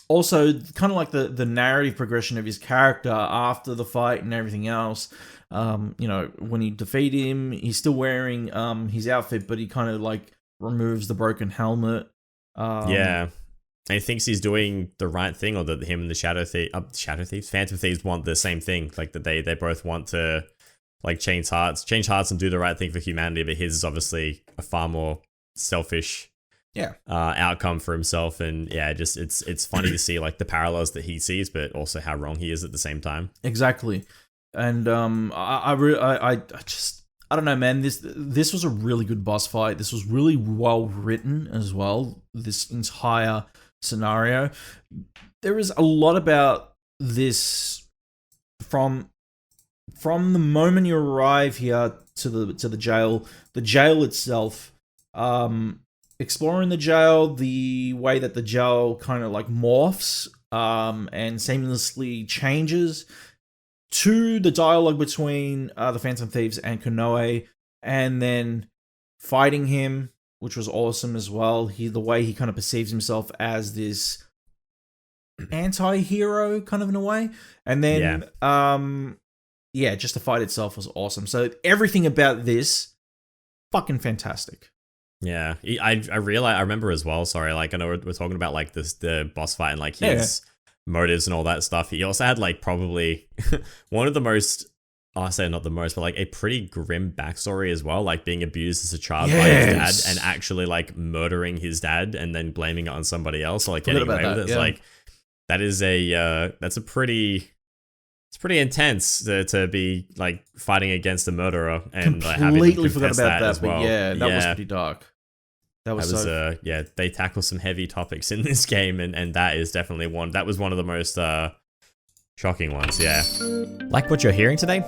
also kind of like the narrative progression of his character after the fight and everything else. You know, when you defeat him, he's still wearing his outfit, but he kind of like removes the broken helmet. Yeah. And he thinks he's doing the right thing, or that him and the Phantom Thieves want the same thing. Like that they both want to like change hearts and do the right thing for humanity, but his is obviously a far more selfish outcome for himself. And yeah, just it's funny to see like the parallels that he sees, but also how wrong he is at the same time. Exactly. And I don't know, man. This was a really good boss fight. This was really well written as well. This entire scenario. There is a lot about this from the moment you arrive here to the jail. The jail itself, exploring the jail, the way that the jail kind of like morphs and seamlessly changes, to the dialogue between the Phantom Thieves and Koei, and then fighting him, which was awesome as well. The way he kind of perceives himself as this anti-hero kind of in a way. And then just the fight itself was awesome. So everything about this, fucking fantastic. Yeah, I remember as well, sorry, like I know we're talking about like the boss fight and like his motives and all that stuff. He also had like probably one of the most, I say not the most, but like a pretty grim backstory as well, like being abused as a child by his dad and actually like murdering his dad and then blaming it on somebody else, or like getting away with it. It's like, that is it's pretty intense to be like fighting against a murderer and completely forgot about that as well. But yeah, that was pretty dark. That was they tackle some heavy topics in this game, and that is definitely one. That was one of the most shocking ones. Yeah. Like what you're hearing today?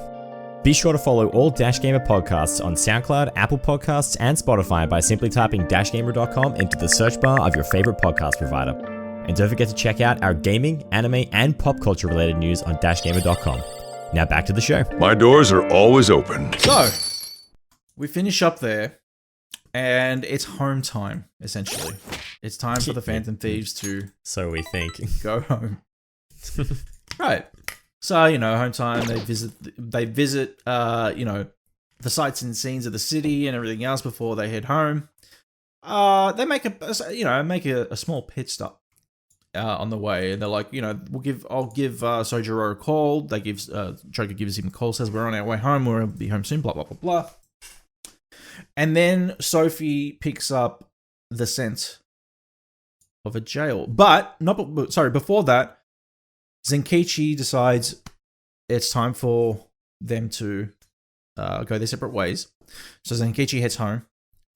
Be sure to follow all Dash Gamer podcasts on SoundCloud, Apple Podcasts, and Spotify by simply typing dashgamer.com into the search bar of your favorite podcast provider. And don't forget to check out our gaming, anime, and pop culture related news on dashgamer.com. Now back to the show. My doors are always open. So, we finish up there, and it's home time, essentially. It's time for the Phantom Thieves to... So we think. Go home. Right. So, you know, home time, they visit, you know, the sights and scenes of the city and everything else before they head home. They make a small pit stop on the way, and they're like, you know, I'll give Sojiro a call. Joker gives him a call, says we're on our way home, we'll be home soon, blah blah blah blah. And then Sophie picks up the scent of a jail, before that, Zenkichi decides it's time for them to go their separate ways. So Zenkichi heads home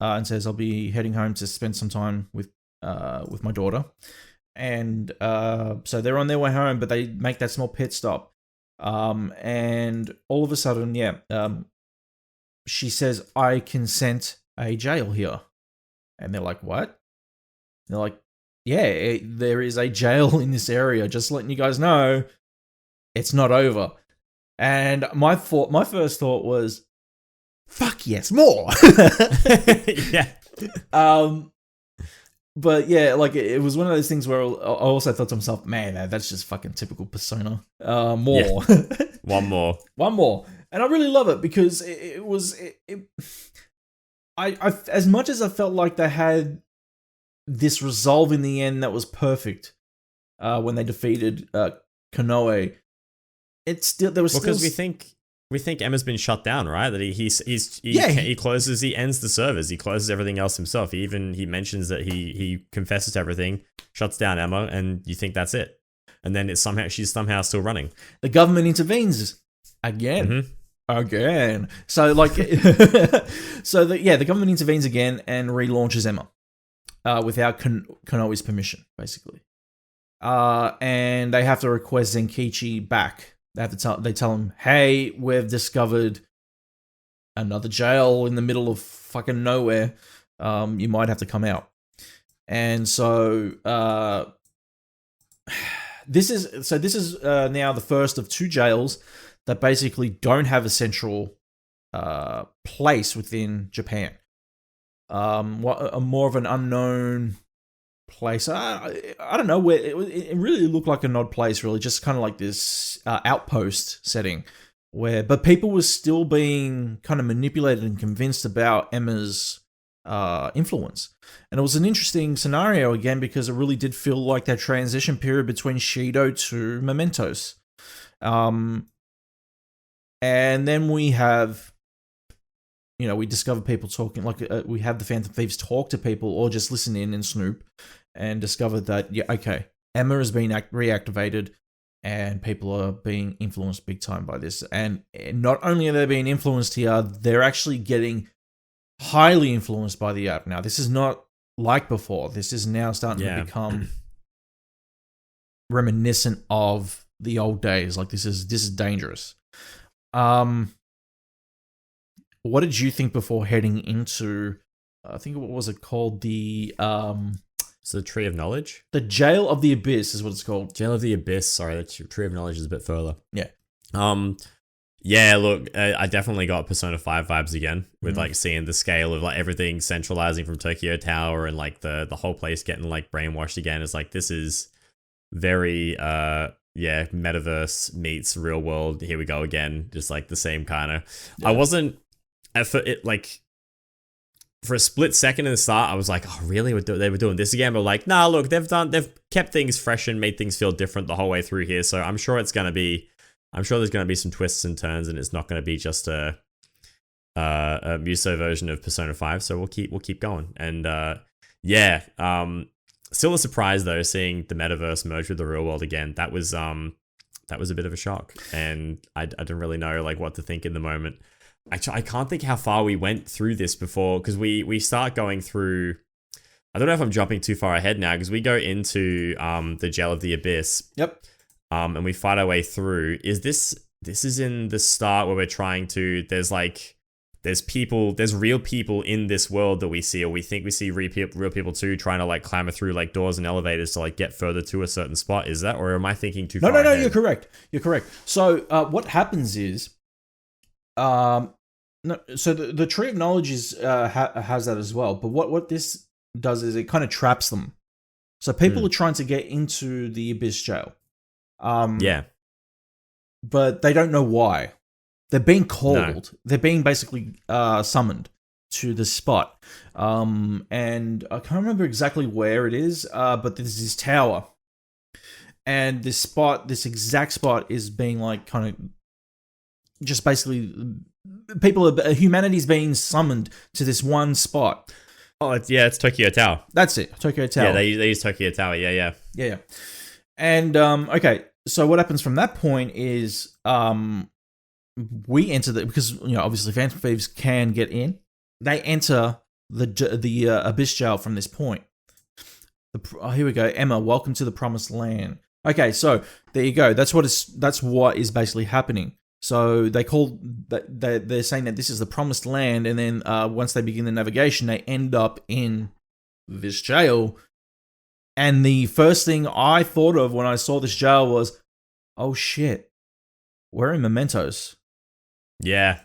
and says, I'll be heading home to spend some time with my daughter. And so they're on their way home, but they make that small pit stop. And all of a sudden, she says, I can scent a jail here. And they're like, what? And they're like, yeah, there is a jail in this area. Just letting you guys know, it's not over. And my first thought was, fuck yes, more. Yeah. But yeah, like it was one of those things where I also thought to myself, man, that's just fucking typical Persona. More. Yeah. One more. And I really love it because I as much as I felt like they had this resolve in the end that was perfect when they defeated Koei, because we think Emma's been shut down, right? That he ends the servers, he closes everything else himself. He mentions that he confesses to everything, shuts down Emma, and you think that's it. And then she's somehow still running. The government intervenes again. Mm-hmm. Again. So like, the government intervenes again and relaunches Emma without Konoe's permission, basically. and they have to request Zenkichi back. They tell him, hey, we've discovered another jail in the middle of fucking nowhere. You might have to come out. And so this is now the first of two jails that basically don't have a central place within Japan. More of an unknown place. I don't know where it really looked like an odd place, really, just kind of like this outpost setting but people were still being kind of manipulated and convinced about Emma's influence. And it was an interesting scenario again because it really did feel like that transition period between Shido to Mementos. And then we have, we discover people talking, like we have the Phantom Thieves talk to people or just listen in and snoop and discover that, yeah, okay, Emma has been reactivated and people are being influenced big time by this. And not only are they being influenced here, they're actually getting highly influenced by the app now. This is not like before. This is now starting to become reminiscent of the old days. Like this is dangerous. What did you think before heading into, I think, what was it called? So the Tree of Knowledge? The Jail of the Abyss is what it's called. Jail of the Abyss. Sorry, the Tree of Knowledge is a bit further. Yeah. Yeah, look, I definitely got Persona 5 vibes again with like seeing the scale of like everything centralizing from Tokyo Tower and like the whole place getting like brainwashed again. It's like, this is very, metaverse meets real world. Here we go again. Just like the same kind of, I wasn't, for a split second in the start, I was like, oh, really? They were doing this again? But like, nah, look, they've kept things fresh and made things feel different the whole way through here. So I'm sure there's going to be some twists and turns, and it's not going to be just a Muso version of Persona 5. So we'll keep going. And still a surprise though, seeing the metaverse merge with the real world again. That was a bit of a shock, and I didn't really know like what to think in the moment. Actually, I can't think how far we went through this before, because we start going through. I don't know if I'm jumping too far ahead now, because we go into the Jail of the Abyss. Yep. And we fight our way through. This is in the start where we're trying to. There's real people in this world that we see, or we think we see real people too, trying to like clamber through like doors and elevators to like get further to a certain spot. Is that, or am I thinking too far? No, ahead? you're correct. So what happens is, so the Tree of Knowledge is has that as well. But what this does is it kind of traps them. So people are trying to get into the Abyss Jail. But they don't know why. They're being called. No. They're being basically summoned to the spot. And I can't remember exactly where it is, but there's this tower. And this exact spot is being like kind of just basically humanity's being summoned to this one spot. Oh, it's Tokyo Tower. That's it, Tokyo Tower. Yeah, they use Tokyo Tower. Yeah. And okay, so what happens from that point is we enter because obviously Phantom Thieves can get in. They enter the Abyss Jail from this point. Here we go. Emma, welcome to the Promised Land. Okay, so there you go. That's what is basically happening. So they're saying that this is the Promised Land, and then once they begin the navigation, they end up in this jail. And the first thing I thought of when I saw this jail was, oh shit, we're in Mementos. Yeah.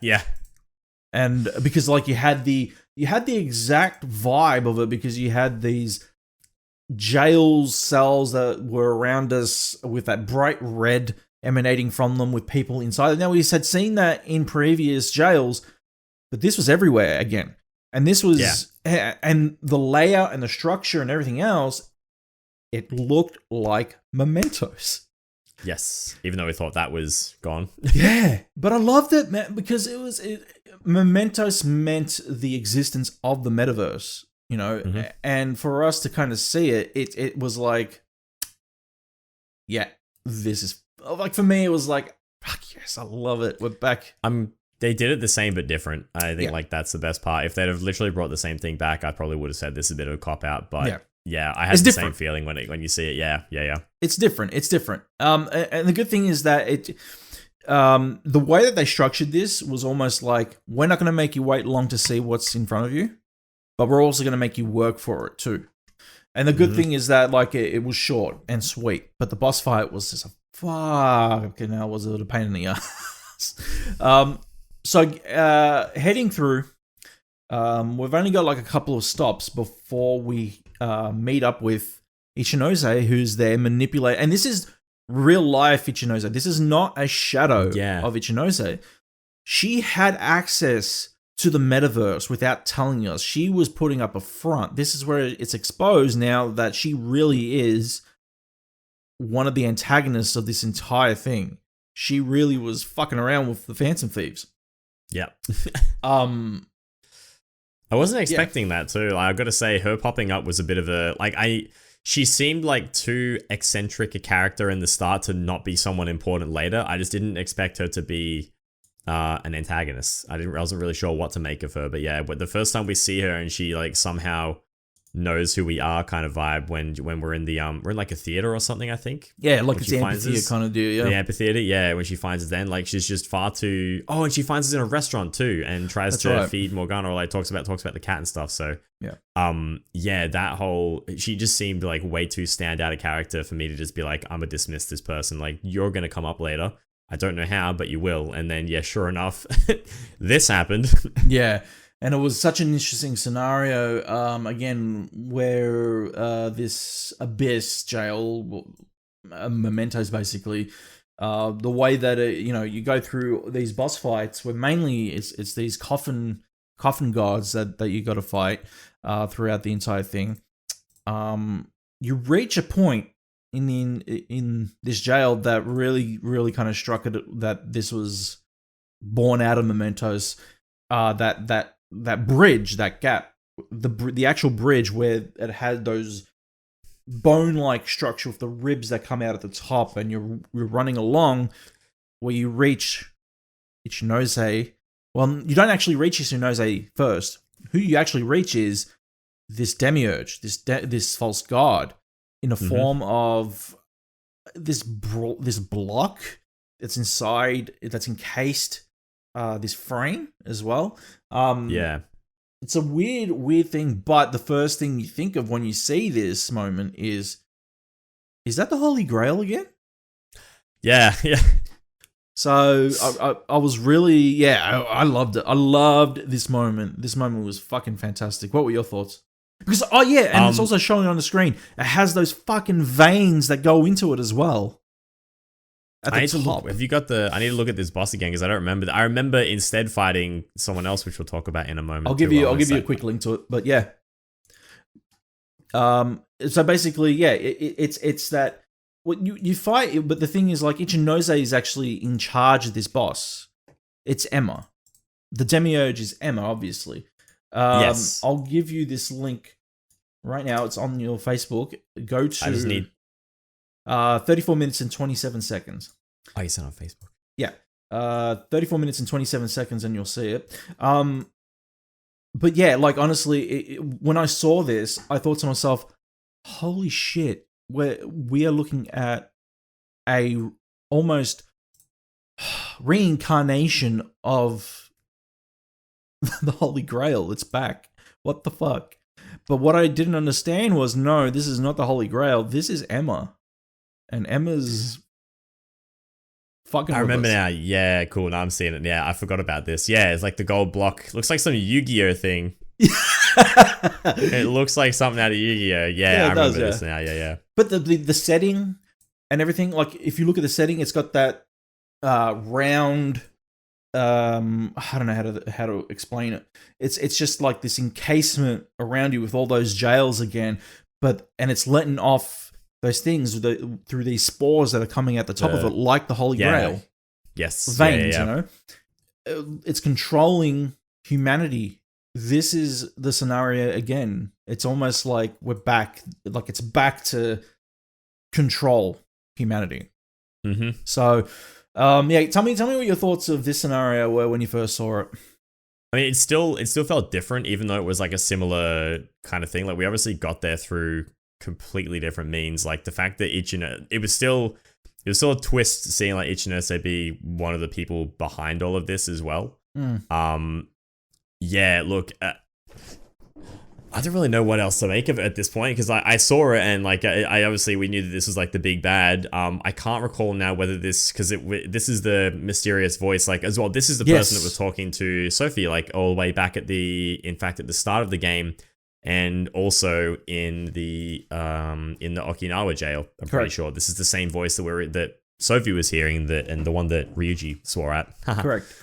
And because like you had the exact vibe of it, because you had these jail cells that were around us with that bright red emanating from them with people inside. Now we had seen that in previous jails, but this was everywhere again. And this was, and the layout and the structure and everything else, it looked like Mementos. Yes, even though we thought that was gone. Yeah, but I loved it, man, because Mementos meant the existence of the metaverse, and for us to kind of see it, it was like, yeah, this is, like, for me, it was like, fuck yes, I love it. We're back. They did it the same but different. I think like that's the best part. If they'd have literally brought the same thing back, I probably would have said this is a bit of a cop out, but Yeah, I had It's the different. same feeling when you see it. Yeah. It's different. It's different. And the good thing is that the way that they structured this was almost like, we're not going to make you wait long to see what's in front of you, but we're also going to make you work for it too. And the good thing is that like it was short and sweet, but the boss fight was just a fucking hell, was it a pain in the ass. So heading through, we've only got like a couple of stops before we meet up with Ichinose, who's there manipulate. And this is real life Ichinose. This is not a shadow of Ichinose. She had access to the metaverse without telling us. She was putting up a front. This is where it's exposed now that she really is one of the antagonists of this entire thing. She really was fucking around with the Phantom Thieves. Yeah. I wasn't expecting that too. Like, I got to say, her popping up was a bit of a she seemed like too eccentric a character in the start to not be someone important later. I just didn't expect her to be an antagonist. I wasn't really sure what to make of her, but yeah, but the first time we see her and she like somehow knows who we are kind of vibe when we're in the we're in like a theater or something, I think. Yeah, like it's the amphitheater kind of deal, yeah. The amphitheater, yeah, when she finds us then, like she's just far too and she finds us in a restaurant too and tries to feed Morgana or like talks about the cat and stuff. So that whole she just seemed like way too stand out a character for me to just be like, I'm gonna dismiss this person. Like, you're gonna come up later. I don't know how, but you will. And then sure enough, this happened. Yeah. And it was such an interesting scenario, again, where this Abyss jail, Mementos basically, the way that, you go through these boss fights where mainly it's these coffin gods that you got to fight throughout the entire thing. You reach a point in this jail that really, really kind of struck it that this was born out of Mementos, that bridge, that gap, the actual bridge where it had those bone-like structure with the ribs that come out at the top, and you're running along where you reach Ichinose. Well, you don't actually reach Ichinose first. Who you actually reach is this demiurge, this false god, in the form of this block that's encased this frame as well. It's a weird thing, but the first thing you think of when you see this moment is that the Holy Grail again? Yeah. So I was really, I loved it. I loved this moment. This moment was fucking fantastic. What were your thoughts? Because, and it's also showing on the screen. It has those fucking veins that go into it as well. I need to look. Have you got I need to look at this boss again because I don't remember. I remember instead fighting someone else, which we'll talk about in a moment. I'll give you a quick link to it, but yeah. So basically, it's that what you fight, but the thing is, like, Ichinose is actually in charge of this boss. It's Emma. The demiurge is Emma, obviously. Yes. I'll give you this link right now. It's on your Facebook. Go to. I just need 34 minutes and 27 seconds. Oh, you sent on Facebook? Yeah. 34 minutes and 27 seconds and you'll see it. But yeah, like, honestly, when I saw this, I thought to myself, holy shit, we are looking at a almost reincarnation of the Holy Grail. It's back. What the fuck? But what I didn't understand was, no, this is not the Holy Grail. This is Emma. And Emma's fucking. I remember now. Yeah, cool. Now I'm seeing it. Yeah, I forgot about this. Yeah, it's like the gold block. Looks like some Yu-Gi-Oh thing. It looks like something out of Yu-Gi-Oh. Yeah, I remember this now. Yeah. But the setting and everything, like, if you look at the setting, it's got that round. I don't know how to explain it. It's just like this encasement around you with all those jails again, and it's letting off those things through these spores that are coming out the top of it, like the Holy Grail. Yes. Veins, It's controlling humanity. This is the scenario again. It's almost like we're back, like it's back to control humanity. Mm-hmm. So, tell me what your thoughts of this scenario were when you first saw it. I mean, it still felt different, even though it was like a similar kind of thing. Like, we obviously got there through completely different means. Like the fact that it was still a twist seeing like Ichinose be one of the people behind all of this as well. Yeah, look, I don't really know what else to make of it at this point, because I saw it and like I obviously we knew that this was like the big bad. I can't recall now whether this, because this is the mysterious voice like as well. This is the person that was talking to Sophie like all the way back at the start of the game, and also in the Okinawa jail. I'm pretty sure this is the same voice that Sophie was hearing, and the one that Ryuji swore at. Correct.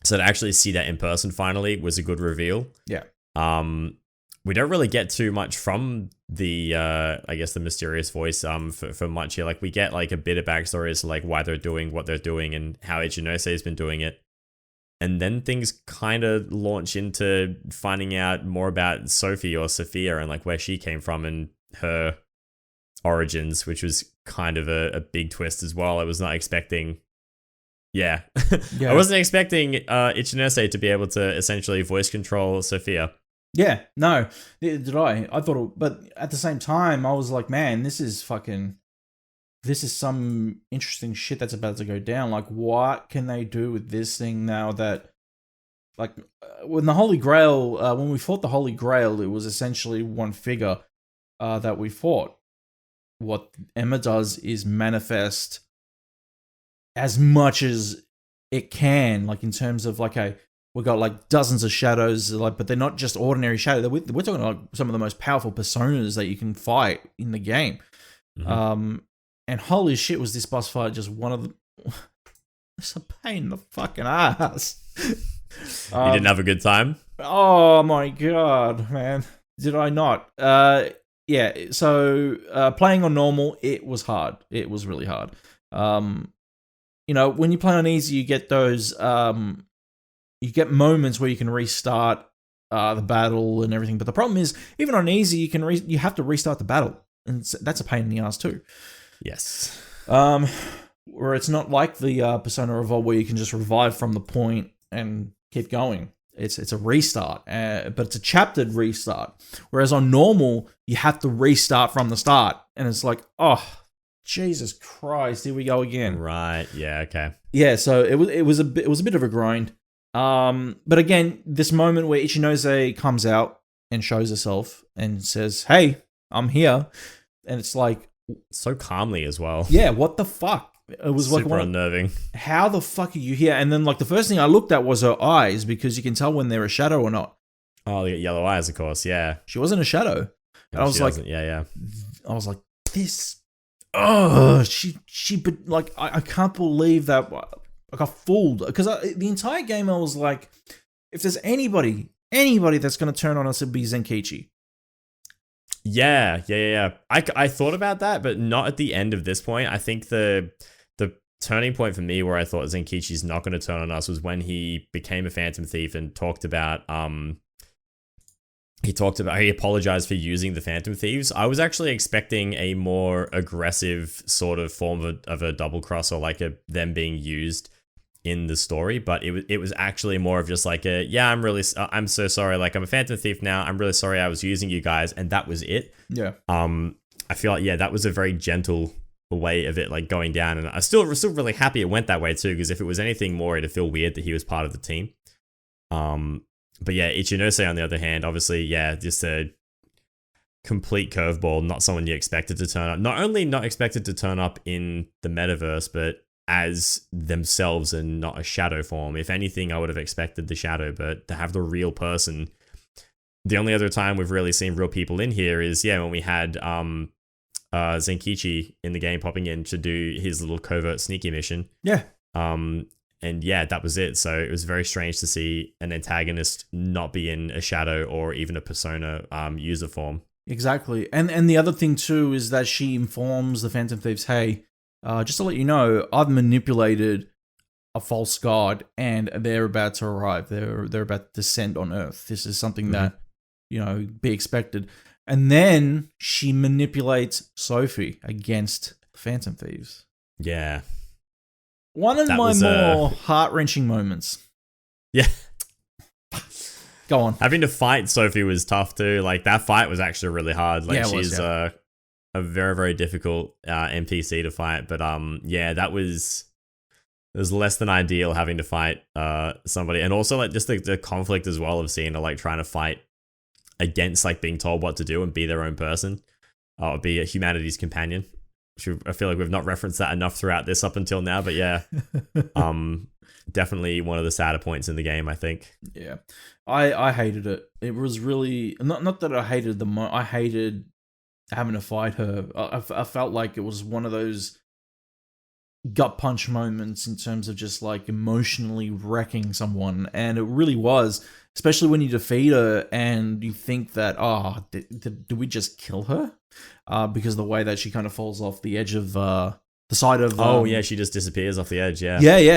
So to actually see that in person finally was a good reveal. Yeah. We don't really get too much from the I guess the mysterious voice for much here. Like we get like a bit of backstory as to like why they're doing what they're doing and how Ichinose has been doing it. And then things kind of launch into finding out more about Sophie or Sophia and like where she came from and her origins, which was kind of a big twist as well. I was not expecting. Yeah. I wasn't expecting Ichinose to be able to essentially voice control Sophia. Yeah, no, did I? I thought, but at the same time, I was like, man, this is some interesting shit that's about to go down. Like, what can they do with this thing now that, like, when the Holy Grail, when we fought the Holy Grail, it was essentially one figure that we fought. What Emma does is manifest as much as it can, like in terms of like we got like dozens of shadows, like, but they're not just ordinary shadows. We're talking like some of the most powerful personas that you can fight in the game. And holy shit, was this boss fight just one of the? It's a pain in the fucking ass. You didn't have a good time? Oh my god, man! Did I not? Yeah. So playing on normal, it was hard. It was really hard. You know, when you play on easy, you get those, you get moments where you can restart the battle and everything. But the problem is, even on easy, you have to restart the battle, and that's a pain in the ass too. Yes. Where it's not like the Persona Revolt where you can just revive from the point and keep going. It's a restart, but it's a chaptered restart. Whereas on normal, you have to restart from the start, and it's like, oh. Jesus Christ, here we go again. Right, yeah, okay. Yeah, so it was a bit of a grind. But again, this moment where Ichinose comes out and shows herself and says, "Hey, I'm here." And it's like so calmly as well. Yeah, what the fuck? It was super like unnerving. How the fuck are you here? And then like the first thing I looked at was her eyes, because you can tell when they're a shadow or not. Oh, they got yellow eyes, of course, yeah. She wasn't a shadow. And I was like, yeah. I was like, this. Oh, but like, I can't believe that I got fooled, because the entire game I was like, if there's anybody that's going to turn on us, it'd be Zenkichi. Yeah. I thought about that, but not at the end of this point. I think the turning point for me where I thought Zenkichi's not going to turn on us was when he became a Phantom Thief and talked about he apologized for using the Phantom Thieves. I was actually expecting a more aggressive sort of form of a double cross, or like them being used in the story, but it was actually more of just like I'm so sorry, like I'm a Phantom Thief now, I'm really sorry I was using you guys, and that was it. Yeah. I feel like that was a very gentle way of it like going down, and I'm still really happy it went that way too, because if it was anything more, it'd feel weird that he was part of the team. But yeah, Ichinose, on the other hand, obviously, just a complete curveball, not someone you expected to turn up. Not only not expected to turn up in the metaverse, but as themselves and not a shadow form. If anything, I would have expected the shadow, but to have the real person. The only other time we've really seen real people in here is, when we had Zenkichi in the game popping in to do his little covert sneaky mission. Yeah. And that was it. So it was very strange to see an antagonist not be in a shadow or even a persona user form. Exactly. And the other thing too is that she informs the Phantom Thieves, hey, just to let you know, I've manipulated a false god and they're about to arrive. They're about to descend on Earth. This is something that, be expected. And then she manipulates Sophie against the Phantom Thieves. Yeah. One of my more heart-wrenching moments. Yeah. Go on. Having to fight Sophie was tough too. Like that fight was actually really hard. Like she's a very, very difficult NPC to fight. But that was less than ideal having to fight somebody, and also like just the conflict as well of seeing her like trying to fight against like being told what to do and be their own person, or be a humanity's companion. I feel like we've not referenced that enough throughout this up until now, but yeah, definitely one of the sadder points in the game, I think. Yeah, I hated it. It was really not that I hated I hated having to fight her. I felt like it was one of those gut punch moments in terms of just like emotionally wrecking someone, and it really was, especially when you defeat her and you think that did we just kill her, because the way that she kind of falls off the edge of the side of she just disappears off the edge.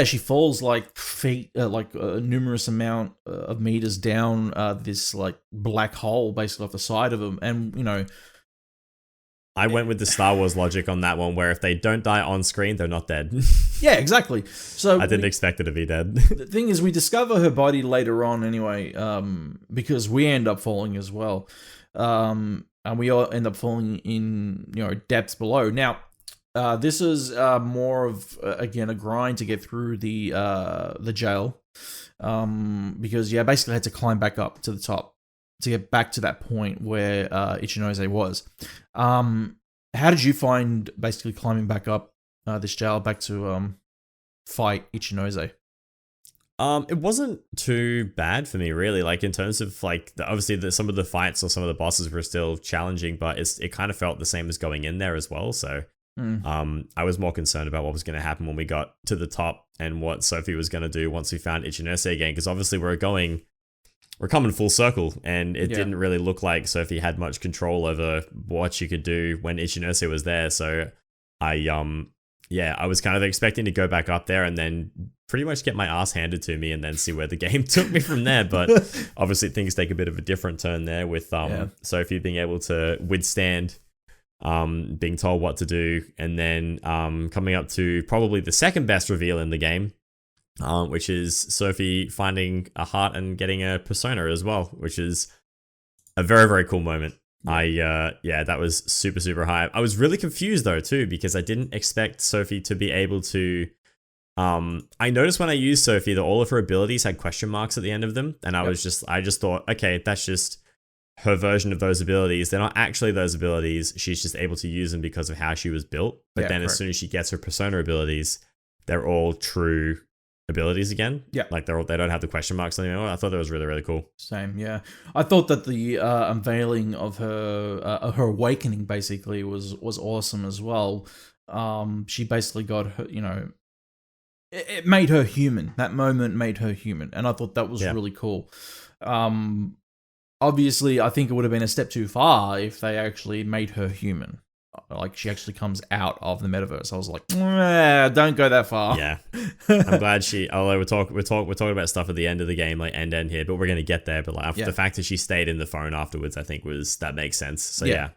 She falls like feet like a numerous amount of meters down this like black hole basically off the side of them, and you know, I went with the Star Wars logic on that one, where if they don't die on screen, they're not dead. Yeah, exactly. So I didn't expect her to be dead. The thing is, we discover her body later on anyway, because we end up falling as well. And we all end up falling in, depths below. Now, this is more of, again, a grind to get through the jail. Because, basically I had to climb back up to the top to get back to that point where Ichinose was. How did you find basically climbing back up this jail back to fight Ichinose? It wasn't too bad for me, really. Like in terms of like obviously some of the fights or some of the bosses were still challenging, but it kind of felt the same as going in there as well. So I was more concerned about what was going to happen when we got to the top and what Sophie was going to do once we found Ichinose again, because obviously we're coming full circle, and it didn't really look like Sophie had much control over what she could do when Ichinose was there. So I was kind of expecting to go back up there and then pretty much get my ass handed to me and then see where the game took me from there. But obviously things take a bit of a different turn there with Sophie being able to withstand being told what to do, and then coming up to probably the second best reveal in the game, which is Sophie finding a heart and getting a persona as well, which is a very, very cool moment. That was super, super high. I was really confused though too, because I didn't expect Sophie to be able to, I noticed when I used Sophie that all of her abilities had question marks at the end of them. And I just thought, okay, that's just her version of those abilities. They're not actually those abilities. She's just able to use them because of how she was built. But then as soon as she gets her persona abilities, they're all true abilities again. Like they don't have the question marks anymore. I thought that was really, really cool. Same. I thought that the unveiling of her awakening basically was awesome as well. She basically got her, it made her human. That moment made her human, and I thought that was really cool. Obviously I think it would have been a step too far if they actually made her human. Like she actually comes out of the metaverse. I was like, don't go that far. Yeah, I'm glad although we're talking about stuff at the end of the game, like end here, but we're gonna get there. But like the fact that she stayed in the phone afterwards, I think that makes sense. So yeah.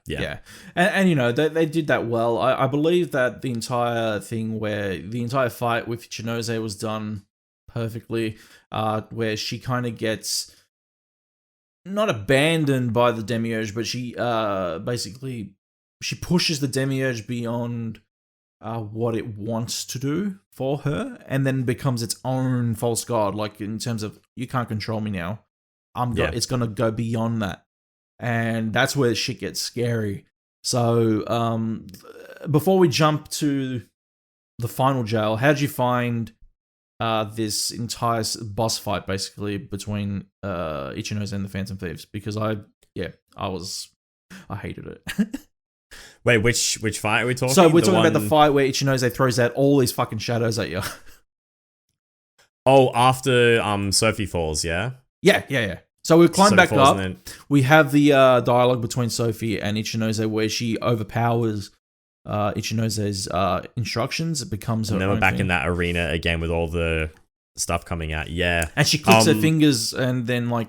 And they did that well. I believe that the entire thing where the entire fight with Ichinose was done perfectly, where she kind of gets not abandoned by the demiurge, but she basically. She pushes the demiurge beyond what it wants to do for her, and then becomes its own false god. Like in terms of, you can't control me now. It's gonna go beyond that, and that's where shit gets scary. So, before we jump to the final jail, how did you find this entire boss fight, basically between Ichinose and the Phantom Thieves? Because I hated it. Wait, which fight are we talking? So we're talking about the fight where Ichinose throws out all these fucking shadows at you. Oh, after Sophie falls, yeah? Yeah. So we climb back up. We have the dialogue between Sophie and Ichinose where she overpowers Ichinose's instructions. It becomes her own thing. And then we're back in that arena again with all the stuff coming out. Yeah. And she clicks her fingers, and then like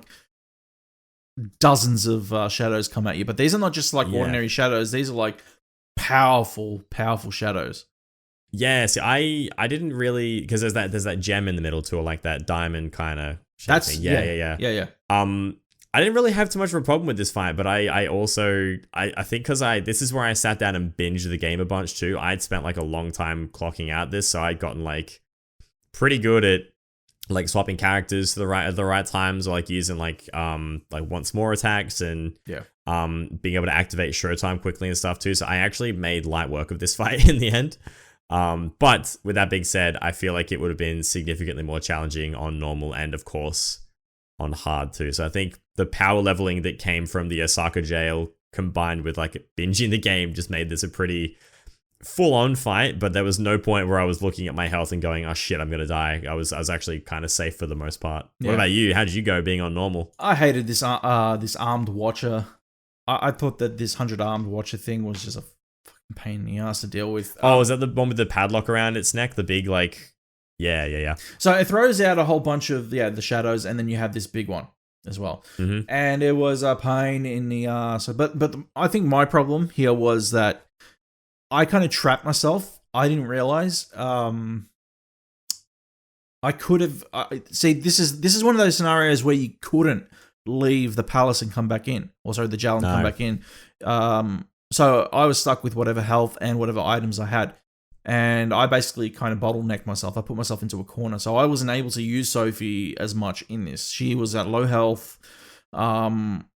dozens of shadows come at you, but these are not just like ordinary shadows. These are like powerful shadows. Yeah, see, I didn't really, because there's that gem in the middle too, or like that diamond kind of That's thing. yeah. I didn't really have too much of a problem with this fight, but I also think because this is where I sat down and binged the game a bunch too. I'd spent like a long time clocking out this, so I'd gotten like pretty good at like swapping characters to at the right times, or like using like once more attacks and being able to activate Showtime quickly and stuff too. So I actually made light work of this fight in the end. But with that being said, I feel like it would have been significantly more challenging on normal and of course on hard too. So I think the power leveling that came from the Osaka jail combined with like binging the game just made this a pretty full-on fight, but there was no point where I was looking at my health and going, oh shit, I'm gonna die. I was actually kind of safe for the most part. What about you? How did you go being on normal? I hated this this armed watcher. I thought that this 100 armed watcher thing was just a fucking pain in the ass to deal with. Oh, is that the one with the padlock around its neck? The big like... Yeah. So it throws out a whole bunch of the shadows, and then you have this big one as well. Mm-hmm. And it was a pain in the ass. But I think my problem here was that I kind of trapped myself. I didn't realize. I could have. See, this is one of those scenarios where you couldn't leave the palace and come back in, or sorry, the jail and come back in. So I was stuck with whatever health and whatever items I had. And I basically kind of bottlenecked myself. I put myself into a corner. So I wasn't able to use Sophie as much in this. She was at low health. I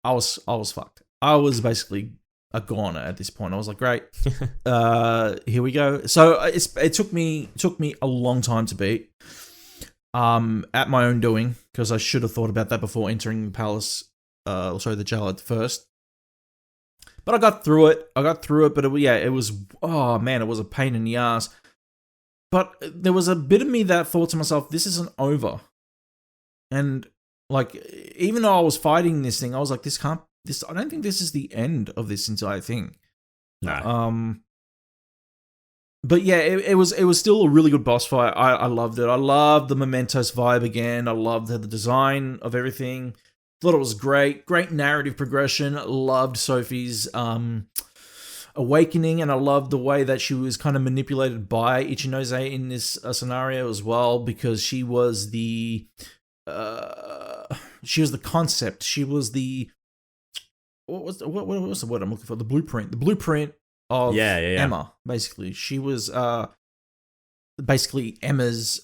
was fucked. I was basically a goner at this point. I was like, great. Here we go. So it took me a long time to beat. At my own doing, because I should have thought about that before entering the palace. The jail at first. But I got through it. But it was, oh man, it was a pain in the ass. But there was a bit of me that thought to myself, this isn't over. And like, even though I was fighting this thing, I was like, I don't think this is the end of this entire thing. No. But yeah, it was still a really good boss fight. I loved it. I loved the Mementos vibe again. I loved the design of everything. Thought it was great narrative progression. Loved Sophie's awakening, and I loved the way that she was kind of manipulated by Ichinose in this scenario as well, because she was the concept. She was the what was the word I'm looking for? The blueprint of Emma. Basically, she was basically Emma's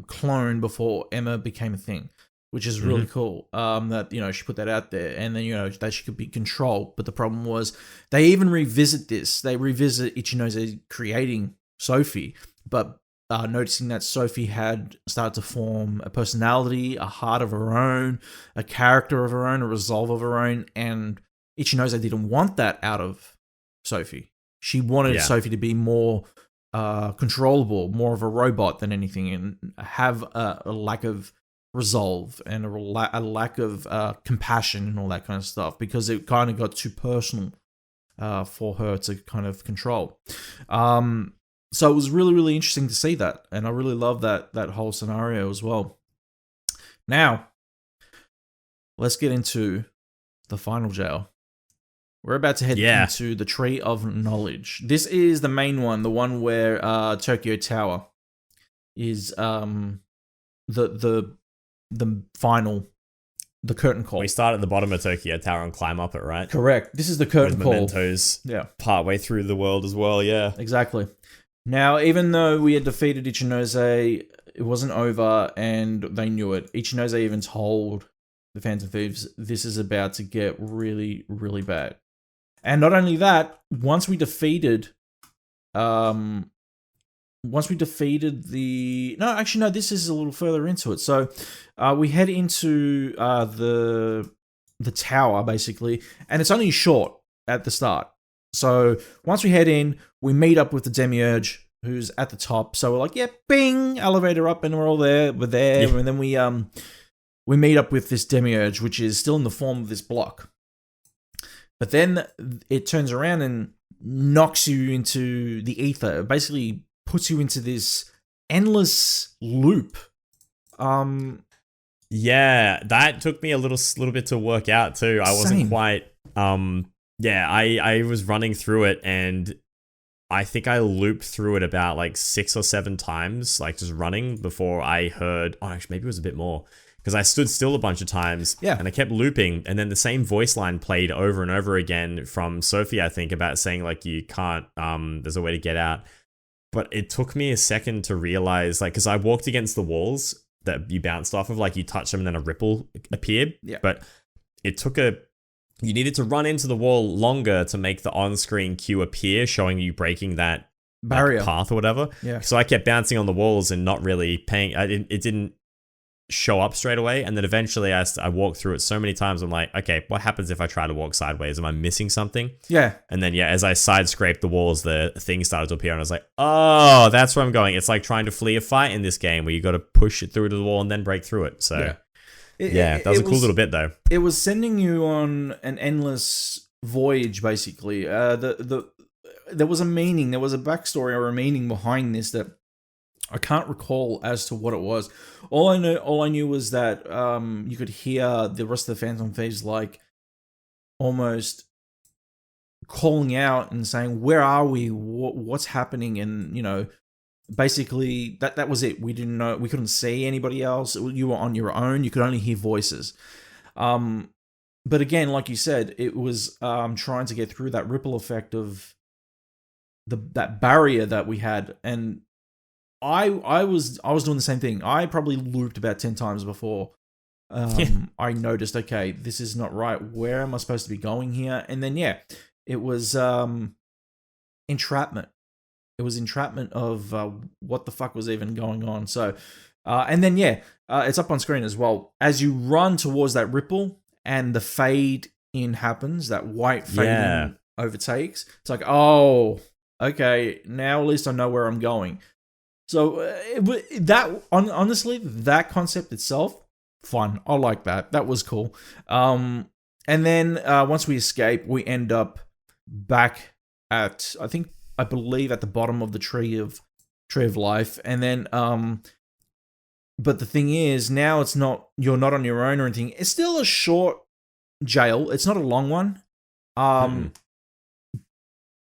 clone before Emma became a thing. Which is really cool, that, she put that out there, and then, that she could be controlled. But the problem was, they even revisit this. They revisit Ichinose creating Sophie, but noticing that Sophie had started to form a personality, a heart of her own, a character of her own, a resolve of her own, and Ichinose didn't want that out of Sophie. She wanted Sophie to be more controllable, more of a robot than anything, and have a lack of resolve and a lack of compassion and all that kind of stuff, because it kind of got too personal for her to kind of control. So it was really, really interesting to see that, and I really love that whole scenario as well. Now, let's get into the final jail. We're about to head into the Tree of Knowledge. This is the main one, the one where Tokyo Tower is the final, the curtain call. We start at the bottom of Tokyo Tower and climb up it, right? Correct. This is the curtain call. Mementos partway through the world as well, Exactly. Now, even though we had defeated Ichinose, it wasn't over, and they knew it. Ichinose even told the Phantom Thieves, this is about to get really, really bad. And not only that, once we defeated this is a little further into it. So we head into the tower, basically, and it's only short at the start. So once we head in, we meet up with the Demiurge, who's at the top. So we're like, bing, elevator up, and we're all there. We're there, and then we meet up with this Demiurge, which is still in the form of this block. But then it turns around and knocks you into the ether. It basically puts you into this endless loop. That took me a little bit to work out too. I wasn't quite I was running through it, and I think I looped through it about like 6 or 7 times, like just running before I heard, actually maybe it was a bit more, because I stood still a bunch of times, and I kept looping, and then the same voice line played over and over again from Sophie, I think, about saying like you can't, there's a way to get out. But it took me a second to realize, like, because I walked against the walls that you bounced off of, like you touched them and then a ripple appeared. Yeah. But it took you needed to run into the wall longer to make the on-screen cue appear, showing you breaking that barrier, like, path or whatever. Yeah. So I kept bouncing on the walls and not really paying. It didn't show up straight away, and then eventually I walked through it so many times. I'm like, okay, what happens if I try to walk sideways? Am I missing something? Yeah. And then as I side scraped the walls, the thing started to appear, and I was like, oh, that's where I'm going. It's like trying to flee a fight in this game where you got to push it through to the wall and then break through it. So that was a cool little bit though. It was sending you on an endless voyage, basically. There was a meaning, there was a backstory or a meaning behind this that I can't recall as to what it was. All I knew was that you could hear the rest of the Phantom Thieves like almost calling out and saying, "Where are we? What's happening?" And basically that was it. We didn't know. We couldn't see anybody else. You were on your own. You could only hear voices. But again, like you said, it was trying to get through that ripple effect of that barrier that we had, and I was doing the same thing. I probably looped about 10 times before I noticed, okay, this is not right. Where am I supposed to be going here? And then it was entrapment. It was entrapment of what the fuck was even going on. So, and then it's up on screen as well. As you run towards that ripple and the fade in happens, that white fade in overtakes. It's like, oh, okay, now at least I know where I'm going. So honestly, that concept itself, fun. I like that. That was cool. And then once we escape, we end up back at I believe at the bottom of the tree of life. And then but the thing is, now you're not on your own or anything. It's still a short jail. It's not a long one.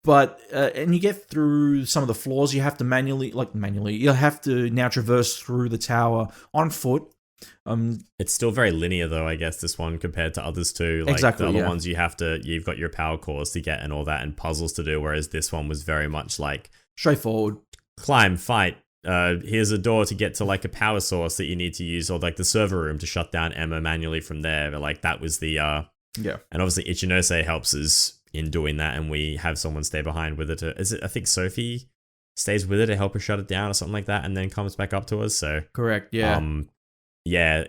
But and you get through some of the floors. You have to manually, you have to now traverse through the tower on foot. It's still very linear though, I guess, this one compared to others too. Like exactly, the other ones you've got your power cores to get and all that and puzzles to do, whereas this one was very much like straightforward. Climb, fight. Here's a door to get to like a power source that you need to use, or like the server room to shut down Emma manually from there. But like that was the and obviously Ichinose helps us in doing that, and we have someone stay behind with it. I think Sophie stays with it to help her shut it down or something like that, and then comes back up to us. So correct, yeah.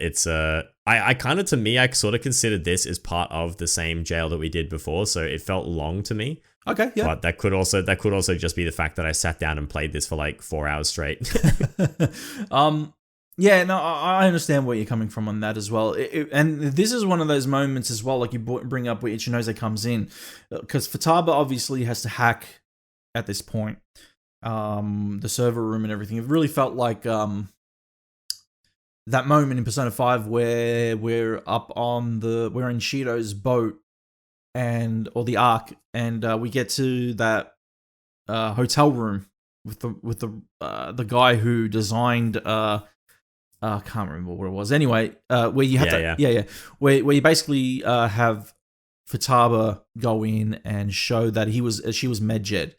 It's I kind of, to me, I sort of considered this as part of the same jail that we did before, so it felt long to me. Okay, yeah. But that could also just be the fact that I sat down and played this for like 4 hours straight. Yeah, no, I understand where you're coming from on that as well. And this is one of those moments as well, like you bring up where Ichinose comes in. Because Futaba obviously has to hack at this point. The server room and everything. It really felt like that moment in Persona 5 where we're in Shido's boat or the Ark, and we get to that hotel room with the guy who designed I can't remember what it was. Anyway, where you have where you basically have Futaba go in and show that she was medjed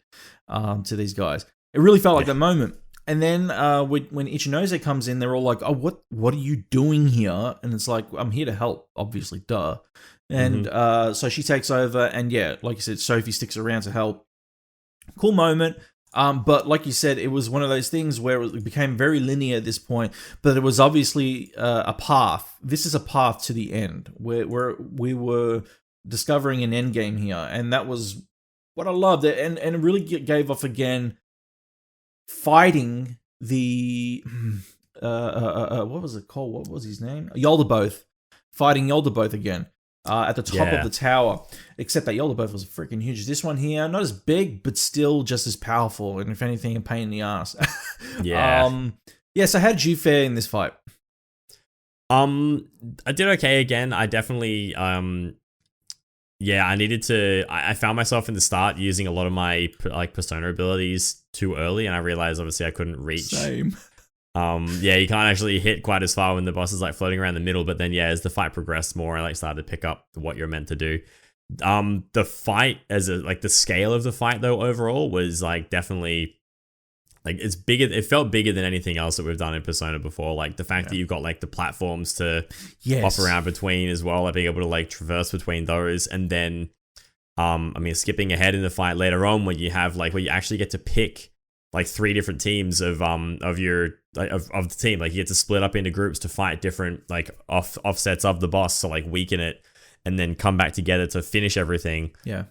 to these guys. It really felt like that moment. And then when Ichinose comes in, they're all like, "Oh, what are you doing here?" And it's like, "I'm here to help, obviously, duh." And so she takes over, and like you said, Sophie sticks around to help. Cool moment. But like you said, it was one of those things where it became very linear at this point, but it was obviously a path. This is a path to the end, where we were discovering an end game here, and that was what I loved. And it really gave off again, fighting the what was it called? What was his name? Yaldabaoth. Fighting Yaldabaoth again. At the top of the tower, except that Yaldabaoth was freaking huge. This one here, not as big, but still just as powerful, and if anything, a pain in the ass. So how did you fare in this fight? I did okay again. I definitely, I needed to, I found myself in the start using a lot of my, like, Persona abilities too early, and I realized, obviously, I couldn't reach. Same. Yeah, you can't actually hit quite as far when the boss is like floating around the middle, but then yeah, as the fight progressed more, I like started to pick up what you're meant to do. The fight the scale of the fight though overall was like definitely like it's bigger. It felt bigger than anything else that we've done in Persona before. Like the fact that you've got like the platforms to hop around between as well, like being able to like traverse between those, and then I mean skipping ahead in the fight later on when you have like where you actually get to pick like 3 different teams of the team. Like you get to split up into groups to fight different like offsets of the boss to like weaken it and then come back together to finish everything. Yeah.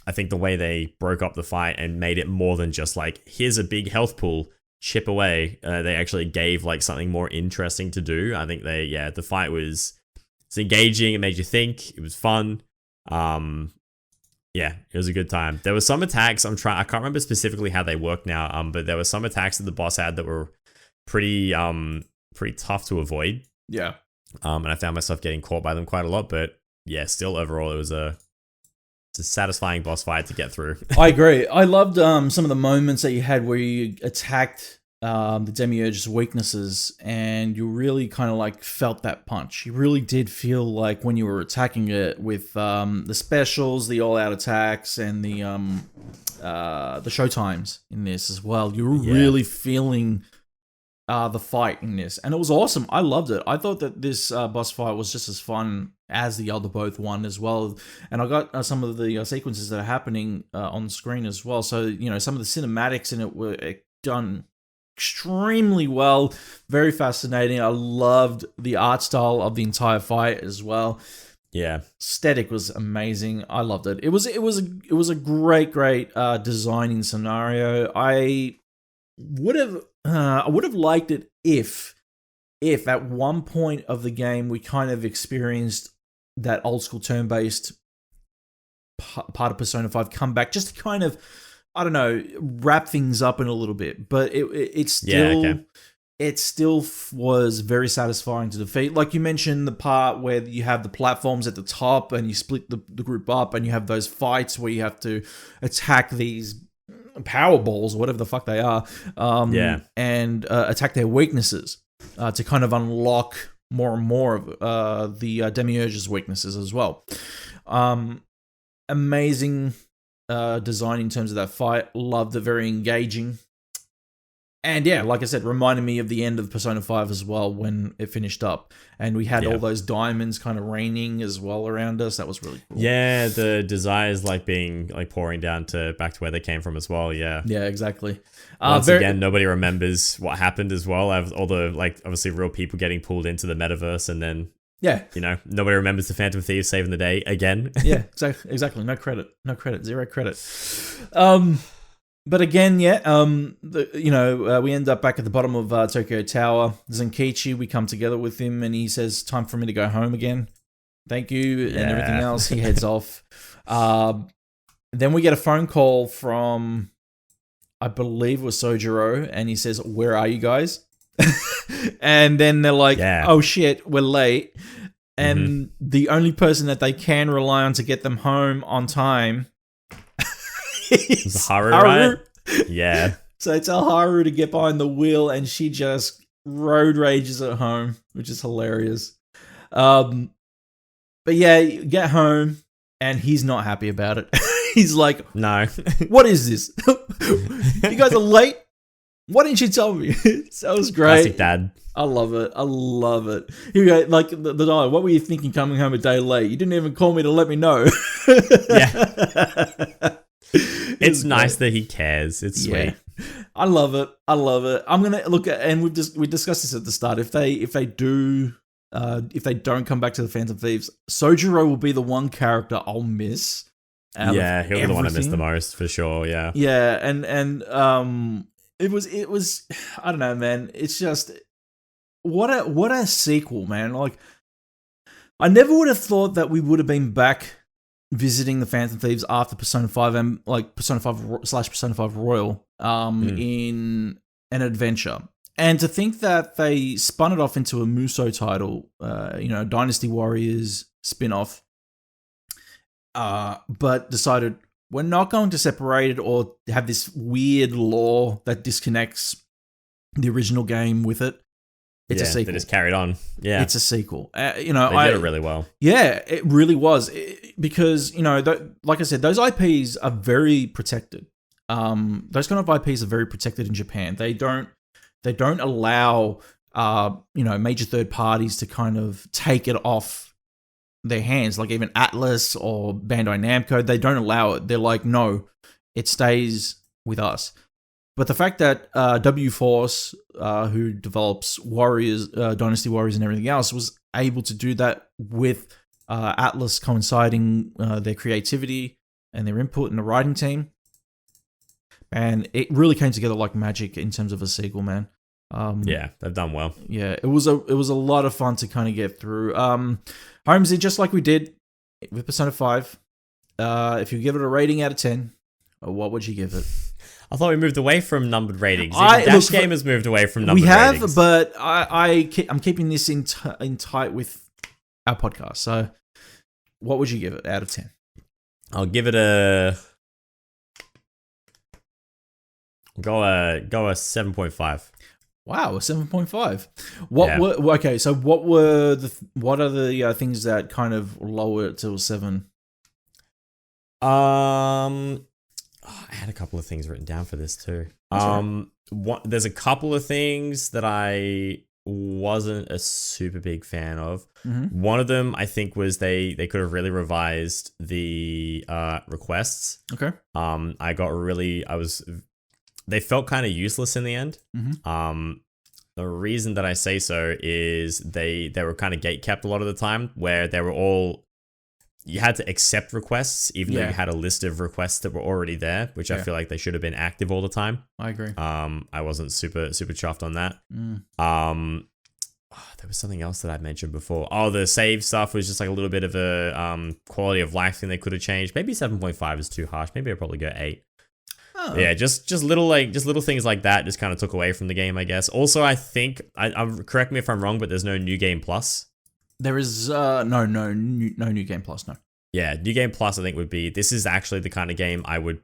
I think the way they broke up the fight and made it more than just like, here's a big health pool, chip away. They actually gave like something more interesting to do. I think the fight it's engaging. It made you think. It was fun. Yeah, it was a good time. There were some attacks. I can't remember specifically how they work now. But there were some attacks that the boss had that were pretty tough to avoid. Yeah. And I found myself getting caught by them quite a lot. But yeah, still overall, it's a satisfying boss fight to get through. I agree. I loved some of the moments that you had where you attacked the Demiurge's weaknesses and you really kind of like felt that punch. You really did feel like when you were attacking it with the specials, the all-out attacks, and the showtimes in this as well. You were really feeling the fight in this, and it was awesome. I loved it. I thought that this boss fight was just as fun as the other both one as well, and I got some of the sequences that are happening on screen as well. So some of the cinematics in it were done extremely well, very fascinating. I loved the art style of the entire fight as well. Yeah, aesthetic was amazing. I loved it. It was a great designing scenario. I would have liked it if at one point of the game we kind of experienced that old school turn-based part of Persona 5 come back, just to kind of, I don't know, wrap things up in a little bit. But it still was very satisfying to defeat. Like you mentioned, the part where you have the platforms at the top and you split the group up and you have those fights where you have to attack these power balls or whatever the fuck they are, and attack their weaknesses to kind of unlock more and more of the Demiurge's weaknesses as well. Amazing design in terms of that fight. Loved it, very engaging. And yeah, like I said, reminded me of the end of Persona 5 as well when it finished up. And we had all those diamonds kind of raining as well around us. That was really cool. Yeah, the desires like being like pouring down back to where they came from as well. Yeah. Yeah, exactly. Once again, nobody remembers what happened as well. All the like obviously real people getting pulled into the metaverse, and then nobody remembers the Phantom Thieves saving the day again. Yeah, exactly. No credit, zero credit. But again, we end up back at the bottom of Tokyo Tower. Zenkichi, we come together with him, and he says, "Time for me to go home again. Thank you," and everything else. He heads off. Then we get a phone call from, I believe it was Sojiro, and he says, "Where are you guys?" And then they're like, "Oh shit, we're late." And the only person that they can rely on to get them home on time is Haru, right? Yeah. So they tell Haru to get behind the wheel, and she just road rages at home, which is hilarious. But yeah, you get home, and he's not happy about it. He's like, "No, what is this? You guys are late? Why didn't you tell me?" That was great. Classic dad. I love it. Here we go. Like the dialogue. What were you thinking coming home a day late? You didn't even call me to let me know. Yeah. It's nice that he cares. It's sweet. I love it. I'm gonna look at, and we discussed this at the start. If they don't come back to the Phantom Thieves, Sojiro will be the one character I'll miss. He'll be the one I miss the most for sure. Yeah. Yeah, and it was I don't know, man. It's just what a sequel, man. Like I never would have thought that we would have been back visiting the Phantom Thieves after Persona 5 and like Persona 5/Persona 5 Royal in an adventure. And to think that they spun it off into a Muso title, Dynasty Warriors spin-off, but decided we're not going to separate it or have this weird law that disconnects the original game with it. It's a sequel. That is carried on. Yeah, it's a sequol. They did it really well. Yeah, it really was because like I said, those IPs are very protected. Those kind of IPs are very protected in Japan. They don't allow major third parties to kind of take it off their hands. Like even Atlus or Bandai Namco, they don't allow it. They're like, no, it stays with us. But the fact that W Force, who develops Warriors, Dynasty Warriors, and everything else, was able to do that with Atlus coinciding their creativity and their input in the writing team, and it really came together like magic in terms of a sequel, man. Yeah, they've done well. Yeah, it was a lot of fun to kind of get through. Holmesy, just like we did with Persona 5, if you give it a rating out of 10, what would you give it? I thought we moved away from numbered ratings. Dash Game has moved away from numbered ratings. We have, but I'm keeping this in tight with our podcast. So, what would you give it out of 10? I'll give it a 7.5. Wow, a 7.5. What are the things that kind of lower it to a 7? I had a couple of things written down for this too. There's a couple of things that I wasn't a super big fan of. Mm-hmm. One of them, I think, was they could have really revised the requests. Okay. They felt kind of useless in the end. Mm-hmm. The reason that I say so is they were kind of gatekept a lot of the time, where they were all, you had to accept requests, even though you had a list of requests that were already there, which I feel like they should have been active all the time. I agree. I wasn't super chuffed on that. There was something else that I mentioned before. Oh, the save stuff was just like a little bit of a quality of life thing they could have changed. Maybe 7.5 is too harsh. Maybe I'd probably go 8. Oh. Yeah, just little things like that just kind of took away from the game, I guess. Also, I think, correct me if I'm wrong, but there's no New Game Plus. There is no New Game Plus, no. Yeah, New Game Plus, I think this is actually the kind of game I would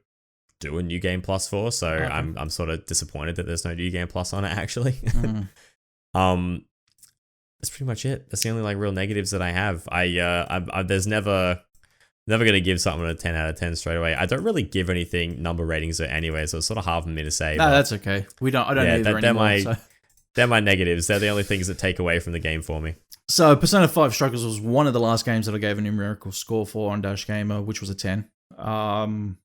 do a New Game Plus for, so okay. I'm sort of disappointed that there's no New Game Plus on it, actually. That's pretty much it. That's the only real negatives that I have. There's never gonna give something a 10 out of 10 straight away. I don't really give anything number ratings anyway, so it's sort of hard for me to say. No, that's okay. I don't either anymore. They're my negatives. They're the only things that take away from the game for me. So Persona 5 Struggles was one of the last games that I gave a numerical score for on Dash Gamer, which was a 10. I'm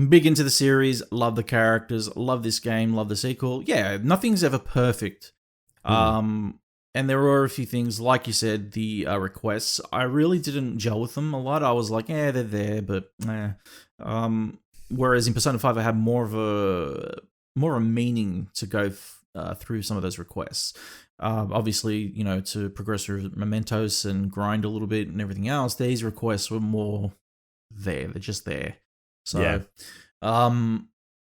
big into the series, love the characters, love this game, love the sequel. Yeah, nothing's ever perfect. And there were a few things, like you said, the requests. I really didn't gel with them a lot. I was like, they're there, but whereas in Persona 5, I had more of a meaning to go through some of those requests. Obviously, to progress through mementos and grind a little bit and everything else, these requests were more there. They're just there. So, yeah.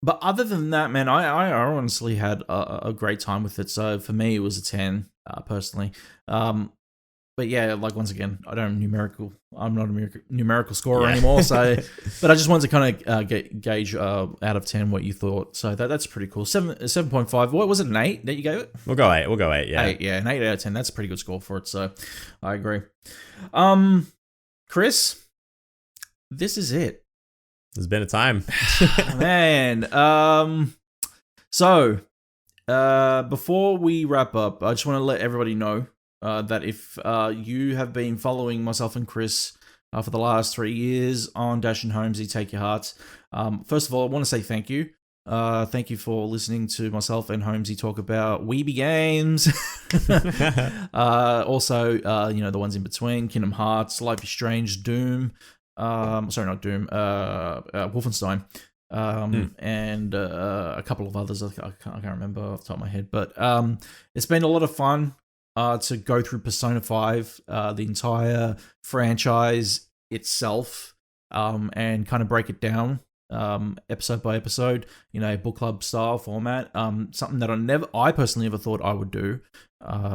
But other than that, man, I honestly had a great time with it. So for me, it was a 10, personally. But yeah, once again, I'm not a numerical scorer anymore. So, but I just wanted to kind of gauge out of 10 what you thought. So that's pretty cool. 7.5. What was it? An 8 that you gave it? We'll go 8. Yeah. 8. Yeah, an 8 out of 10. That's a pretty good score for it. So I agree. Chris, this is it. There's been a time. Man. So before we wrap up, I just want to let everybody know that if you have been following myself and Chris for the last 3 years on Dash and Holmesy Take Your Hearts, first of all, I want to say thank you. Thank you for listening to myself and Holmesy talk about weeby games. Also, the ones in between, Kingdom Hearts, Life is Strange, Doom. Sorry, not Doom. Wolfenstein. And a couple of others. I can't remember off the top of my head. But it's been a lot of fun to go through Persona 5, the entire franchise itself, and kind of break it down episode by episode, book club style format. Something that I personally never thought I would do.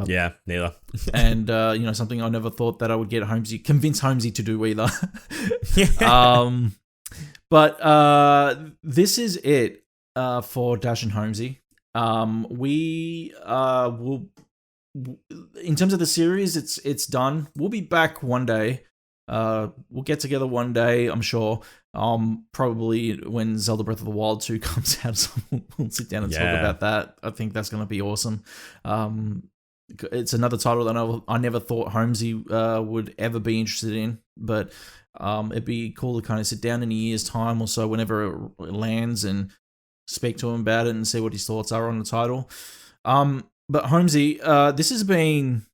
Yeah, neither. And something I never thought that I would convince Holmesy to do either. But this is it for Dash and Holmesy. We will, in terms of the series, it's done. We'll be back one day. We'll get together one day, I'm sure. Probably when Zelda Breath of the Wild 2 comes out, so we'll sit down and talk about that. I think that's going to be awesome. It's another title that I never thought Holmesy would ever be interested in, but it'd be cool to kind of sit down in a year's time or so, whenever it lands, and speak to him about it and see what his thoughts are on the title. But Holmesy, this has been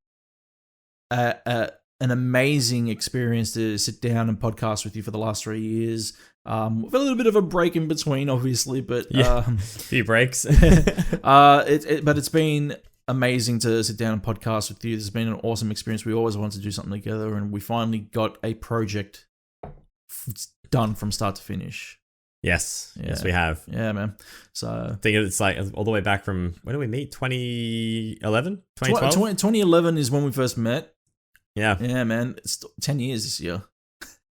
an amazing experience to sit down and podcast with you for the last 3 years. With a little bit of a break in between, obviously, but a few breaks. But it's been amazing to sit down and podcast with you. This has been an awesome experience. We always wanted to do something together, and we finally got a project done from start to finish. Yes, yes, we have. Yeah, man. So I think it's like all the way back from, when did we meet? 2011? 2012? 2011 is when we first met. Yeah. Yeah, man. It's 10 years this year.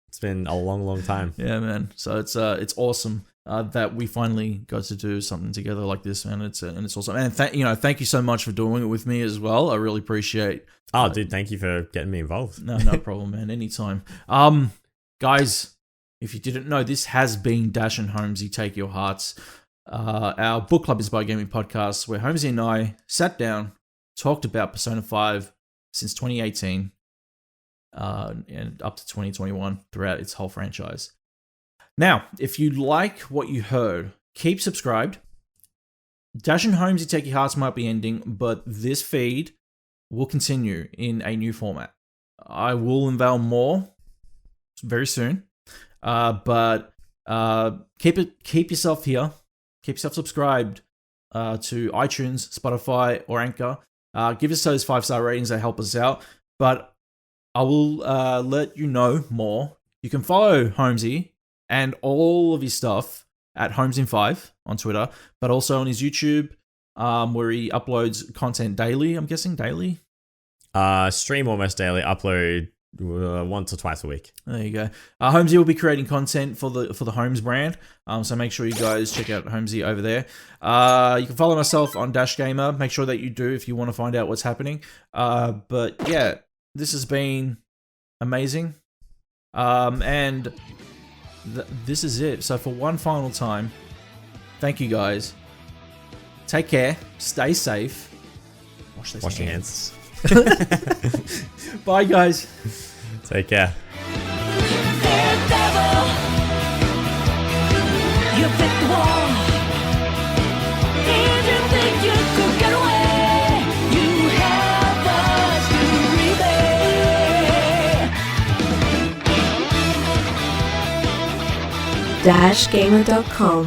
It's been a long, long time. Yeah, man. So it's awesome that we finally got to do something together like this, man. It's awesome. And thank you so much for doing it with me as well. I really appreciate. Oh, dude, thank you for getting me involved. No problem, man. Anytime. Guys, if you didn't know, this has been Dash and Holmesy Take Your Hearts, our book club inspired gaming podcast, where Holmesy and I sat down, talked about Persona 5 since 2018, and up to 2021 throughout its whole franchise. Now, if you like what you heard, keep subscribed. Dash and Holmesy Take Your Hearts might be ending, but this feed will continue in a new format. I will unveil more very soon. But keep yourself here. Keep yourself subscribed to iTunes, Spotify, or Anchor. Give us those 5-star ratings that help us out. But I will let you know more. You can follow Holmesy and all of his stuff at Holmesin5 on Twitter, but also on his YouTube, where he uploads content daily. I'm guessing daily. Stream almost daily. Upload once or twice a week. There you go. Holmesy will be creating content for the Holmes brand, so make sure you guys check out Holmesy over there. You can follow myself on Dash Gamer. Make sure that you do if you want to find out what's happening. But yeah, this has been amazing, and this is it. So for one final time, thank you guys. Take care. Stay safe. Wash your hands. Bye, guys. Take care. Daredevil, you picked the wall. Did you think you could get away? You have us to repay. DashGamer.com